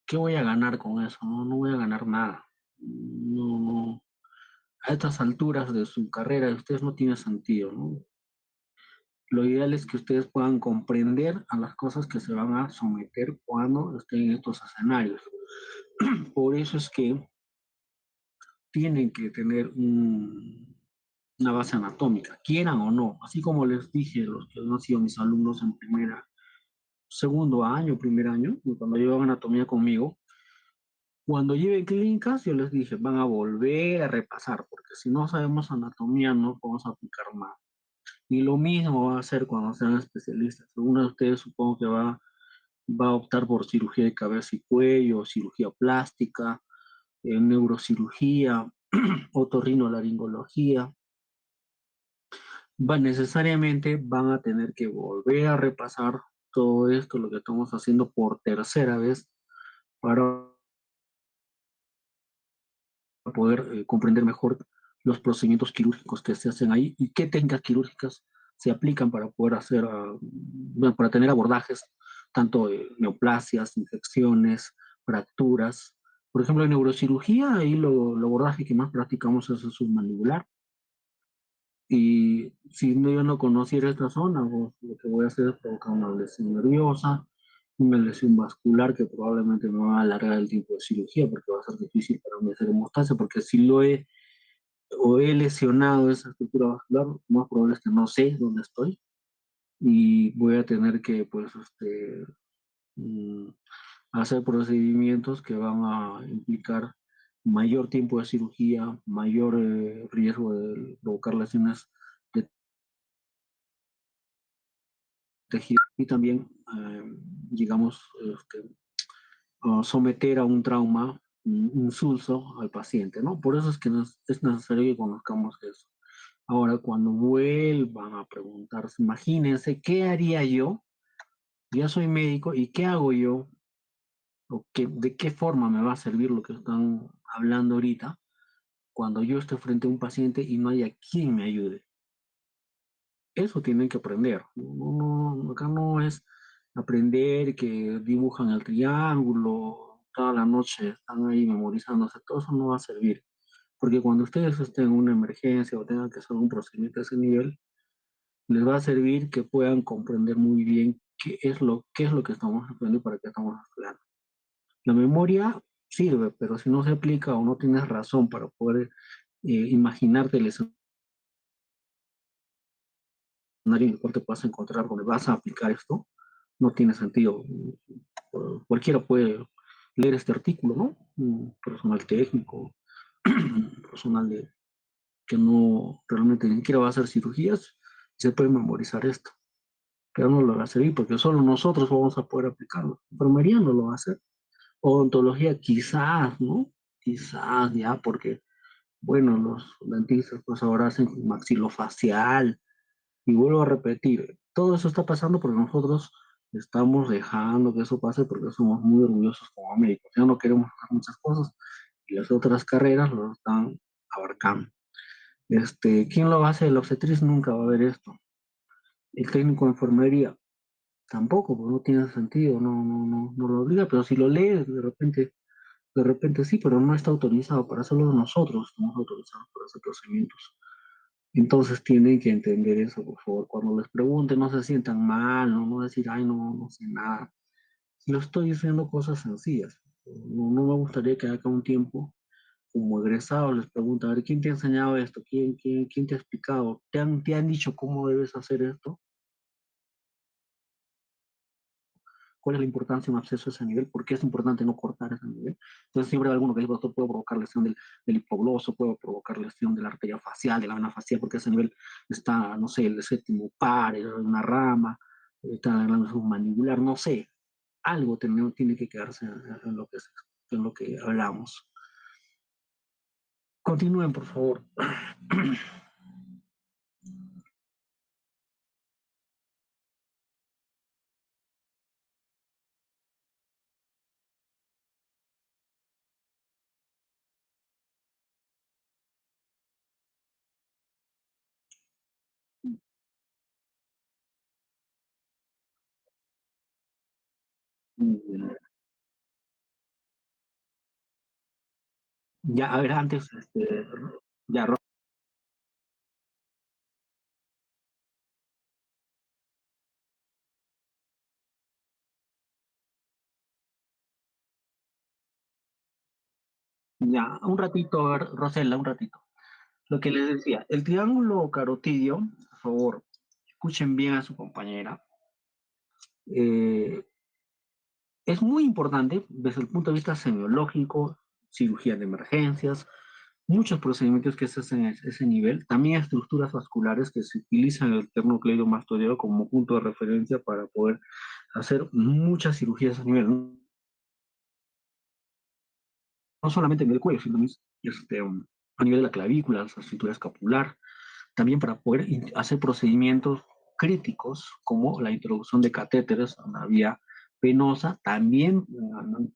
ganar con eso, ¿no? No voy a ganar nada. No, no. A estas alturas de su carrera de ustedes no tiene sentido, ¿no? Lo ideal es que ustedes puedan comprender a las cosas que se van a someter cuando estén en estos escenarios. Por eso es que tienen que tener una base anatómica, quieran o no. Así como les dije, los que han sido mis alumnos en segundo año, primer año, cuando llevan anatomía conmigo, cuando lleven clínicas, yo les dije, van a volver a repasar, porque si no sabemos anatomía no podemos aplicar nada. Y lo mismo va a hacer cuando sean especialistas. Alguno de ustedes supongo que va a optar por cirugía de cabeza y cuello, cirugía plástica, neurocirugía, otorrinolaringología. Necesariamente van a tener que volver a repasar todo esto, lo que estamos haciendo por tercera vez, para poder comprender mejor los procedimientos quirúrgicos que se hacen ahí y qué técnicas quirúrgicas se aplican para poder hacer, para tener abordajes tanto de neoplasias, infecciones, fracturas. Por ejemplo, en neurocirugía, ahí lo abordaje que más practicamos es el submandibular. Y si yo no conociera esta zona, lo que voy a hacer es provocar una lesión nerviosa, una lesión vascular que probablemente me va a alargar el tiempo de cirugía porque va a ser difícil para mí hacer hemostasia, porque si lo he o he lesionado esa estructura vascular, lo más probable es que no sé dónde estoy y voy a tener que, pues, mm, hacer procedimientos que van a implicar mayor tiempo de cirugía, mayor riesgo de provocar lesiones de tejido y también, digamos, someter a un trauma, un insulso al paciente, ¿no? Por eso es que es necesario que conozcamos eso. Ahora, cuando vuelvan a preguntarse, imagínense, ¿qué haría yo? Ya soy médico, ¿y qué hago yo? ¿O de qué forma me va a servir lo que están hablando ahorita cuando yo esté frente a un paciente y no haya quien me ayude? Eso tienen que aprender. Acá no es aprender que dibujan el triángulo, toda la noche están ahí memorizándose, todo eso no va a servir. Porque cuando ustedes estén en una emergencia o tengan que hacer un procedimiento a ese nivel, les va a servir que puedan comprender muy bien qué es lo que estamos estudiando y para qué estamos estudiando. La memoria sirve, pero si no se aplica o no tienes razón para poder imaginarte el escenario en el cual te puedas encontrar donde vas a aplicar esto, no tiene sentido. Cualquiera puede leer este artículo, ¿no? Un personal técnico, personal que no realmente ni siquiera va a hacer cirugías, se puede memorizar esto. Pero no lo va a servir porque solo nosotros vamos a poder aplicarlo. Enfermería no lo va a hacer. Odontología quizás, ¿no? Quizás ya, porque, bueno, los dentistas pues ahora hacen maxilofacial. Y vuelvo a repetir, todo eso está pasando porque nosotros estamos dejando que eso pase porque somos muy orgullosos como médicos. Ya no queremos hacer muchas cosas y las otras carreras lo están abarcando. ¿Quién lo hace? El obstetriz nunca va a ver esto. El técnico de enfermería tampoco, porque no tiene sentido, no lo obliga, pero si lo lee, de repente sí, pero no está autorizado para hacerlo nosotros, estamos autorizados para hacer procedimientos. Entonces tienen que entender eso, por favor. Cuando les pregunten, no se sientan mal, no decir, ay, no sé nada. Si lo estoy diciendo cosas sencillas. No me gustaría que acá un tiempo, como egresado, les pregunte, a ver, ¿quién te ha enseñado esto? ¿Quién te ha explicado? ¿Te han dicho cómo debes hacer esto? ¿Cuál es la importancia de un absceso a ese nivel? ¿Por qué es importante no cortar ese nivel? Entonces siempre hay alguno que dice, esto puede provocar lesión del hipogloso, puede provocar lesión de la arteria facial, de la vena facial, porque ese nivel está, no sé, el séptimo par, una rama, está en la mandibular, no sé. Algo tiene que quedarse en lo que hablamos. Continúen, por favor. Ya, a ver, antes, ya, ya, un ratito, a ver, Rosela, un ratito. Lo que les decía, el triángulo carotidio, por favor, escuchen bien a su compañera. Eh, es muy importante desde el punto de vista semiológico, cirugía de emergencias, muchos procedimientos que se hacen a ese nivel, también estructuras vasculares que se utilizan el esternocleidomastoideo como punto de referencia para poder hacer muchas cirugías a nivel, no solamente en el cuello, sino a nivel de la clavícula, la cintura escapular, también para poder hacer procedimientos críticos como la introducción de catéteres a la vía venosa, también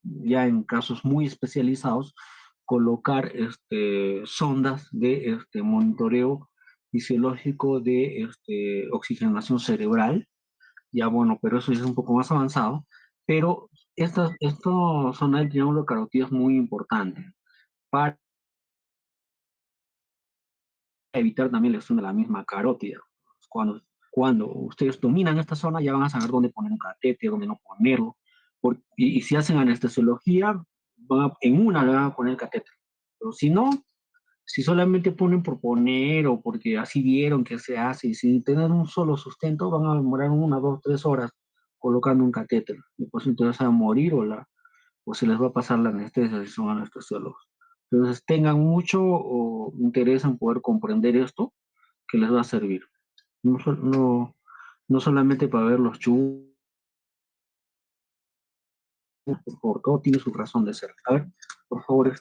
ya en casos muy especializados, colocar sondas de monitoreo fisiológico de oxigenación cerebral, ya bueno, pero eso ya es un poco más avanzado, pero esto zona del triángulo carotido es muy importante para evitar también lesión de la misma carótida. Cuando ustedes dominan esta zona, ya van a saber dónde poner un catete, dónde no ponerlo. Y si hacen anestesiología, en una le van a poner el catete. Pero si no, Si solamente ponen por poner o porque así vieron que se hace, y sin tener un solo sustento, van a demorar 1, 2, 3 horas colocando un catéter. Y pues entonces van a morir o se les va a pasar la anestesia si son anestesiólogos. Entonces tengan mucho interés en poder comprender esto, que les va a servir. No solamente para ver los chubos, por todo tiene su razón de ser. A ver, por favor,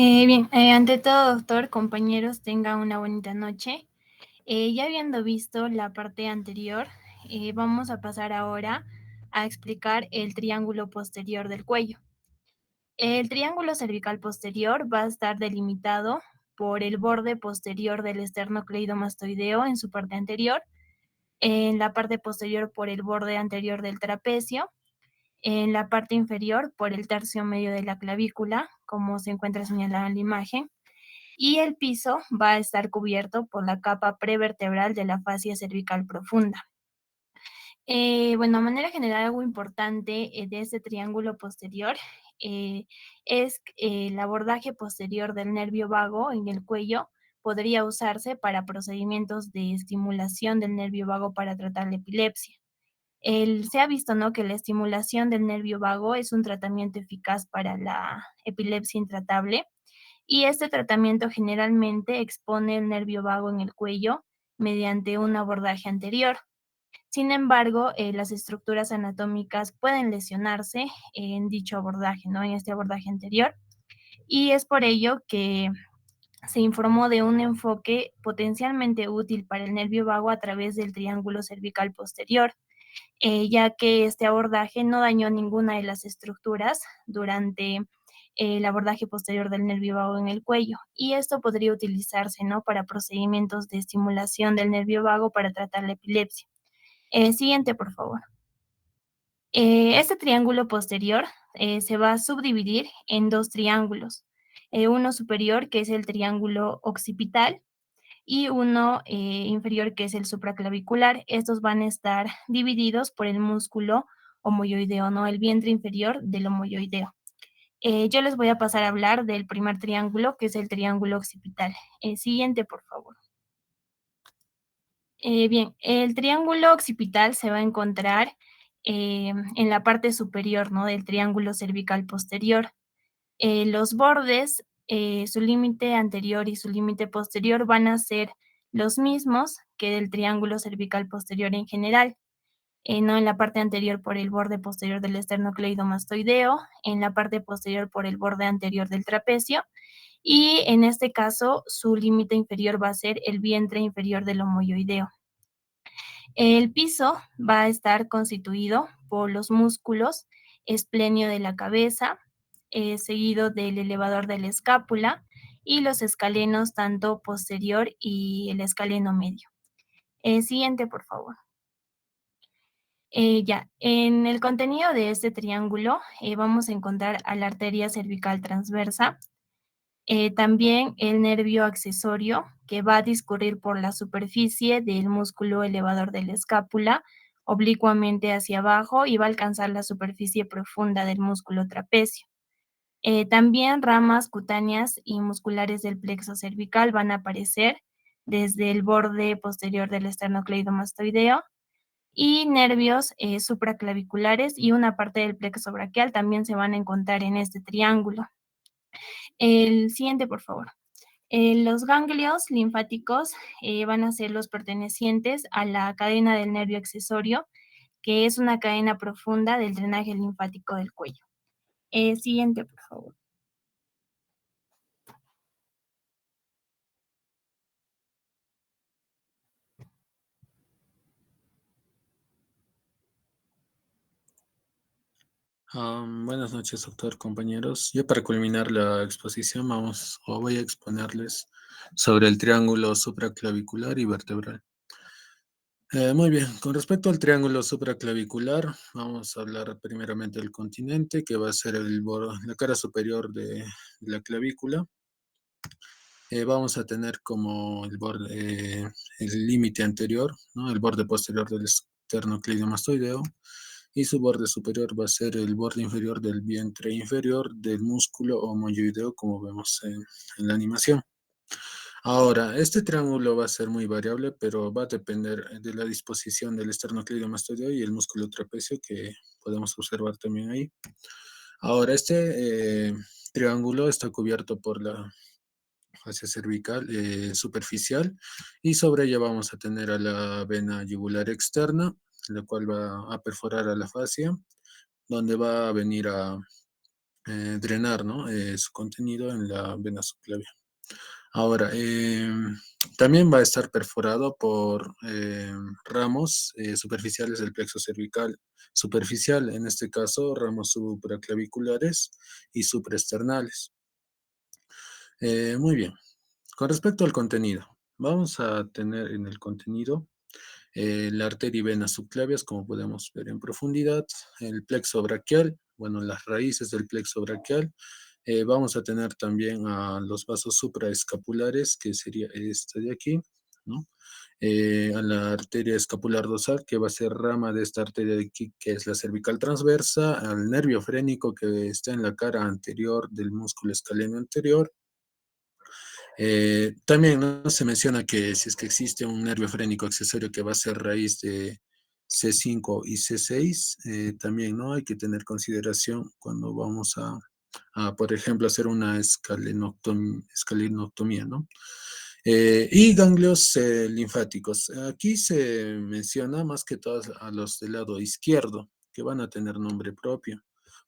Ante todo, doctor, compañeros, tengan una bonita noche. Ya habiendo visto la parte anterior, vamos a pasar ahora a explicar el triángulo posterior del cuello. El triángulo cervical posterior va a estar delimitado por el borde posterior del esternocleidomastoideo en su parte anterior, en la parte posterior por el borde anterior del trapecio, en la parte inferior por el tercio medio de la clavícula, como se encuentra señalado en la imagen, y el piso va a estar cubierto por la capa prevertebral de la fascia cervical profunda. Bueno, de manera general, algo importante de este triángulo posterior es el abordaje posterior del nervio vago en el cuello podría usarse para procedimientos de estimulación del nervio vago para tratar la epilepsia. Se ha visto, ¿no?, que la estimulación del nervio vago es un tratamiento eficaz para la epilepsia intratable y este tratamiento generalmente expone el nervio vago en el cuello mediante un abordaje anterior. Sin embargo, las estructuras anatómicas pueden lesionarse en dicho abordaje, ¿no?, en este abordaje anterior, y es por ello que se informó de un enfoque potencialmente útil para el nervio vago a través del triángulo cervical posterior, ya que este abordaje no dañó ninguna de las estructuras durante el abordaje posterior del nervio vago en el cuello. Y esto podría utilizarse, ¿no?, para procedimientos de estimulación del nervio vago para tratar la epilepsia. Siguiente, por favor. Este triángulo posterior se va a subdividir en dos triángulos. Uno superior, que es el triángulo occipital, y uno inferior, que es el supraclavicular. Estos van a estar divididos por el músculo homoyoideo, ¿no?, el vientre inferior del homoyoideo. Yo les voy a pasar a hablar del primer triángulo, que es el triángulo occipital. Siguiente, por favor. Bien, el triángulo occipital se va a encontrar en la parte superior, ¿no?, del triángulo cervical posterior. Los bordes, su límite anterior y su límite posterior van a ser los mismos que del triángulo cervical posterior en general. ¿No?, en la parte anterior por el borde posterior del esternocleidomastoideo, en la parte posterior por el borde anterior del trapecio, y en este caso su límite inferior va a ser el vientre inferior del homoyoideo. El piso va a estar constituido por los músculos esplenio de la cabeza, seguido del elevador de la escápula y los escalenos tanto posterior y el escaleno medio. Siguiente, por favor. Ya, en el contenido de este triángulo vamos a encontrar a la arteria cervical transversa, también el nervio accesorio que va a discurrir por la superficie del músculo elevador de la escápula oblicuamente hacia abajo y va a alcanzar la superficie profunda del músculo trapecio. También ramas cutáneas y musculares del plexo cervical van a aparecer desde el borde posterior del esternocleidomastoideo y nervios supraclaviculares y una parte del plexo braquial también se van a encontrar en este triángulo. El siguiente, por favor. Los ganglios linfáticos van a ser los pertenecientes a la cadena del nervio accesorio, que es una cadena profunda del drenaje linfático del cuello. Siguiente, por favor. Buenas noches, doctor, compañeros. Ya para culminar la exposición, voy a exponerles sobre el triángulo supraclavicular y vertebral. Muy bien, con respecto al triángulo supraclavicular, vamos a hablar primeramente del continente, que va a ser la cara superior de la clavícula. Vamos a tener como el límite anterior, ¿no?, el borde posterior del esternocleidomastoideo, y su borde superior va a ser el borde inferior del vientre inferior del músculo homoyoideo, como vemos en la animación. Ahora, este triángulo va a ser muy variable, pero va a depender de la disposición del esternocleidomastoideo y el músculo trapecio, que podemos observar también ahí. Ahora, este triángulo está cubierto por la fascia cervical superficial, y sobre ella vamos a tener a la vena yugular externa, la cual va a perforar a la fascia, donde va a venir a drenar, ¿no? Su contenido en la vena subclavia. Ahora, también va a estar perforado por ramos superficiales del plexo cervical superficial, en este caso ramos supraclaviculares y supraesternales. Muy bien. Con respecto al contenido, vamos a tener en el contenido la arteria y venas subclavias, como podemos ver en profundidad, el plexo braquial, bueno, las raíces del plexo braquial. Vamos a tener también a los vasos supraescapulares, que sería este de aquí, ¿no? A la arteria escapular dorsal, que va a ser rama de esta arteria de aquí, que es la cervical transversa, al nervio frénico que está en la cara anterior del músculo escaleno anterior. También ¿no? Se menciona que si es que existe un nervio frénico accesorio que va a ser raíz de C5 y C6, también ¿no? Hay que tener consideración cuando vamos a por ejemplo, hacer una escalenoctomía, ¿no? Y ganglios linfáticos. Aquí se menciona más que todo a los del lado izquierdo, que van a tener nombre propio.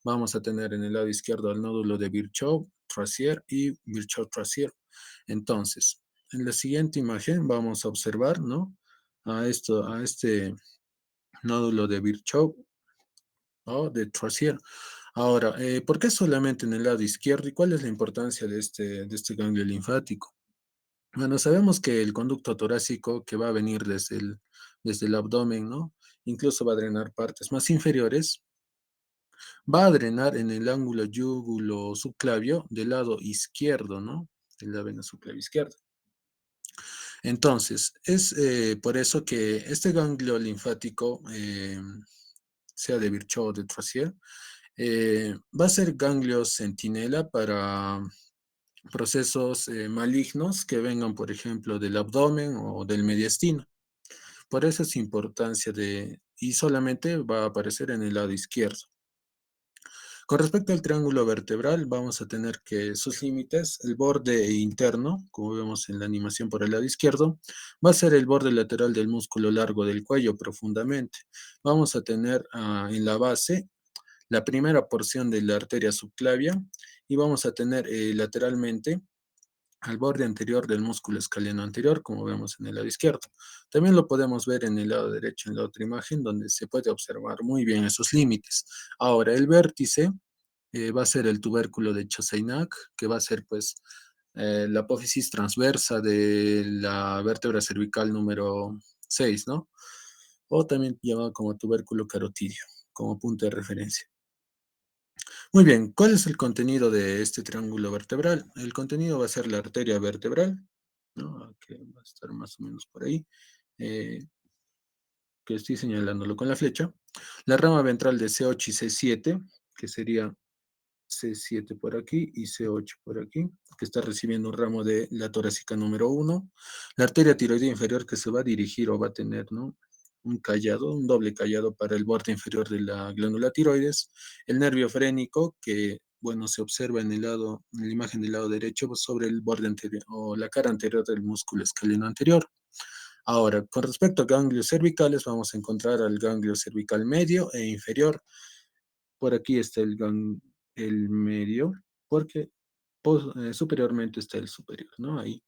Vamos a tener en el lado izquierdo el nódulo de Virchow-Tracier y Virchow-Tracier. Entonces, en la siguiente imagen vamos a observar, ¿no? A este nódulo de Virchow o de Tracier. Ahora, ¿por qué solamente en el lado izquierdo y cuál es la importancia de este ganglio linfático? Bueno, sabemos que el conducto torácico que va a venir desde el abdomen, ¿no? Incluso va a drenar partes más inferiores, va a drenar en el ángulo yúgulo subclavio del lado izquierdo, ¿no? De la vena subclavia izquierda. Entonces, es por eso que este ganglio linfático, sea de Virchow o de Tracier, va a ser ganglio centinela para procesos malignos que vengan, por ejemplo, del abdomen o del mediastino. Por eso es importancia y solamente va a aparecer en el lado izquierdo. Con respecto al triángulo vertebral, vamos a tener que sus límites, el borde interno, como vemos en la animación por el lado izquierdo, va a ser el borde lateral del músculo largo del cuello profundamente. Vamos a tener en la base la primera porción de la arteria subclavia y vamos a tener lateralmente al borde anterior del músculo escaleno anterior, como vemos en el lado izquierdo. También lo podemos ver en el lado derecho, en la otra imagen, donde se puede observar muy bien esos límites. Ahora, el vértice va a ser el tubérculo de Chassaignac, que va a ser, pues, la apófisis transversa de la vértebra cervical número 6, ¿no? O también llamado como tubérculo carotidio, como punto de referencia. Muy bien, ¿cuál es el contenido de este triángulo vertebral? El contenido va a ser la arteria vertebral, ¿no? Que va a estar más o menos por ahí, que estoy señalándolo con la flecha. La rama ventral de C8 y C7, que sería C7 por aquí y C8 por aquí, que está recibiendo un ramo de la torácica número 1. La arteria tiroidea inferior que se va a dirigir o va a tener, ¿no? Un callado, un doble callado para el borde inferior de la glándula tiroides. El nervio frénico que, bueno, se observa en la imagen del lado derecho sobre el borde anterior o la cara anterior del músculo escaleno anterior. Ahora, con respecto a ganglios cervicales, vamos a encontrar al ganglio cervical medio e inferior. Por aquí está el medio, porque superiormente está el superior, ¿no? Ahí.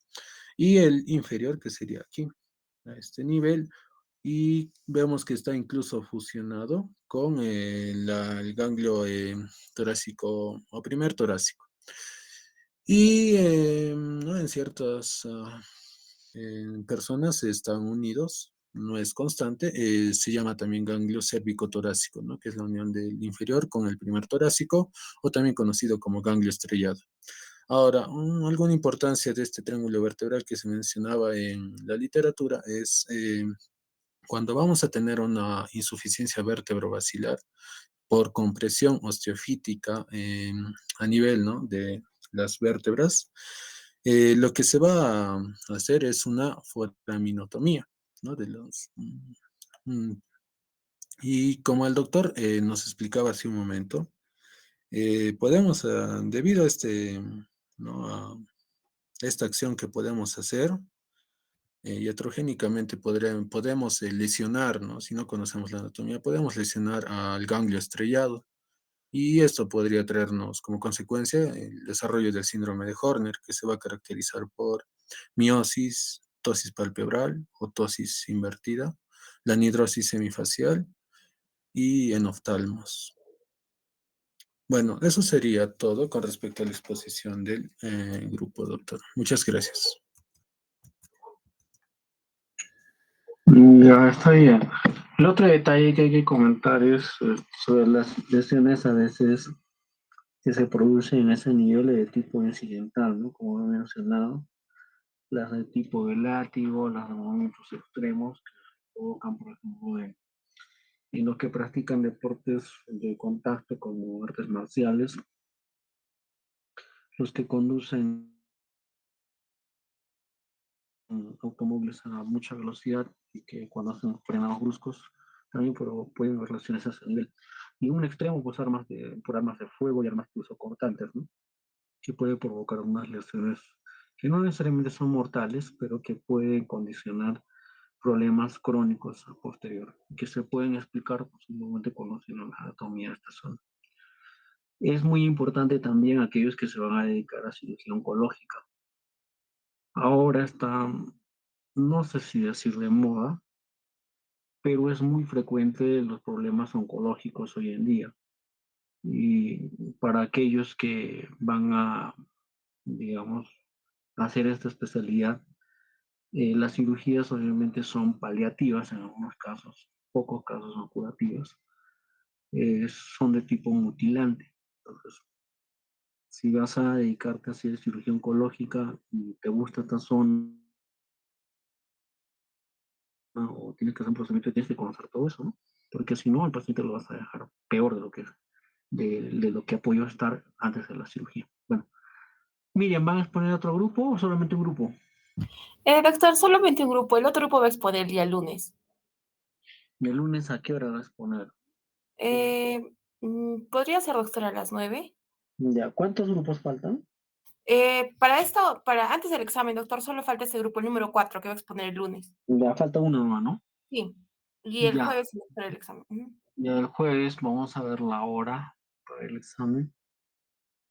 Y el inferior, que sería aquí, a este nivel. Y vemos que está incluso fusionado con el ganglio torácico o primer torácico. Y ¿no? En ciertas personas están unidos, no es constante, se llama también ganglio cérvico-torácico, ¿no? Que es la unión del inferior con el primer torácico, o también conocido como ganglio estrellado. Ahora, alguna importancia de este triángulo vertebral que se mencionaba en la literatura es cuando vamos a tener una insuficiencia vértebro-basilar por compresión osteofítica a nivel, ¿no? de las vértebras, lo que se va a hacer es una foraminotomía, ¿no? Y como el doctor nos explicaba hace un momento, podemos, debido a ¿no? a esta acción que podemos hacer, iatrogénicamente podemos lesionar, ¿no? Si no conocemos la anatomía, podemos lesionar al ganglio estrellado. Y esto podría traernos como consecuencia el desarrollo del síndrome de Horner, que se va a caracterizar por miosis, ptosis palpebral o ptosis invertida, la nidrosis semifacial y enoftalmos. Bueno, eso sería todo con respecto a la exposición del grupo, doctor. Muchas gracias. Ya, está bien. El otro detalle que hay que comentar es sobre las lesiones a veces que se producen en ese nivel de tipo incidental, ¿no? Como he mencionado, las de tipo de látigo, las de movimientos extremos que provocan, por ejemplo, en los que practican deportes de contacto como artes marciales, los que conducen automóviles a mucha velocidad y que cuando hacen frenados bruscos también pueden haber lesiones a ese nivel. Y un extremo, pues por armas de fuego y armas incluso cortantes, ¿no? Que puede provocar unas lesiones que no necesariamente son mortales, pero que pueden condicionar problemas crónicos a posterior, que se pueden explicar posiblemente conociendo la anatomía de esta zona. Es muy importante también aquellos que se van a dedicar a cirugía oncológica. Ahora está, no sé si decir de moda, pero es muy frecuente los problemas oncológicos hoy en día. Y para aquellos que van a, digamos, hacer esta especialidad, las cirugías obviamente son paliativas en algunos casos, pocos casos son curativas, son de tipo mutilante. Entonces, si vas a dedicarte a hacer cirugía oncológica y te gusta esta zona o tienes que hacer un procedimiento, tienes que conocer todo eso, ¿no? Porque si no, el paciente lo vas a dejar peor de lo que, de lo que apoyó estar antes de la cirugía. Bueno, Miriam, ¿van a exponer otro grupo o solamente un grupo? Doctor, solamente un grupo. El otro grupo va a exponer el día lunes. ¿El lunes a qué hora va a exponer? ¿Podría ser, doctor, a las 9? Ya, ¿cuántos grupos faltan? Para esto, para antes del examen, doctor, solo falta ese grupo, el número 4, que va a exponer el lunes. Ya falta uno más, ¿no? Sí. Y el Ya, jueves para el examen. Ujú. ya el jueves vamos a ver la hora para el examen.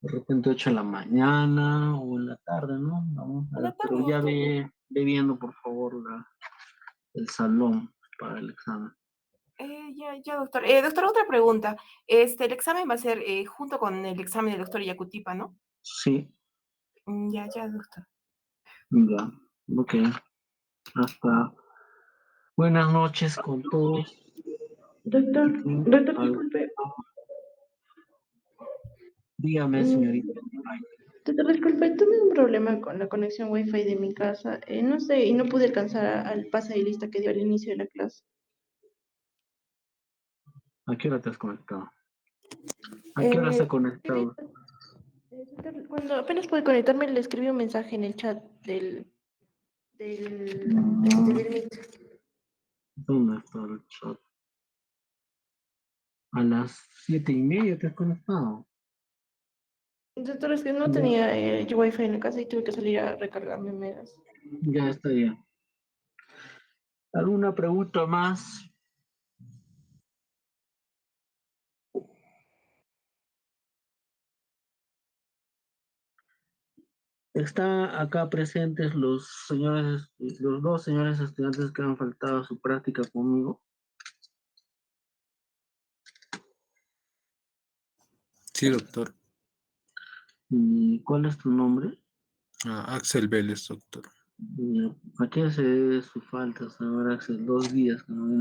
De repente 8 de la mañana o en la tarde, ¿no? Vamos a En la ver, tarde, pero ya doctor. ve viendo, por favor, el salón para el examen. Ya, doctor. Doctor, otra pregunta. El examen va a ser junto con el examen del doctor Yakutipa, ¿no? Sí, Ya, doctor. ya, ok. Hasta buenas noches con todos. Doctor, Al- disculpe. Dígame, Mm, señorita. Doctor, disculpe, tuve un problema con la conexión Wi-Fi de mi casa. No sé, y no pude alcanzar al pase de lista que dio al inicio de la clase. ¿A qué hora te has conectado? ¿A qué hora se ha conectado? Doctor, cuando apenas pude conectarme, le escribí un mensaje en el chat del Meet. ¿Dónde está el chat? A las 7:30 te has conectado. Doctor, es que no Ya, tenía yo Wi-Fi en la casa y tuve que salir a recargarme megas. ya está bien. ¿Alguna pregunta más? Están acá presentes los dos señores estudiantes que han faltado a su práctica conmigo. Sí, doctor. ¿Y cuál es tu nombre? Axel Vélez, doctor. ¿A qué se debe su falta, señor Axel? 2 días que no viene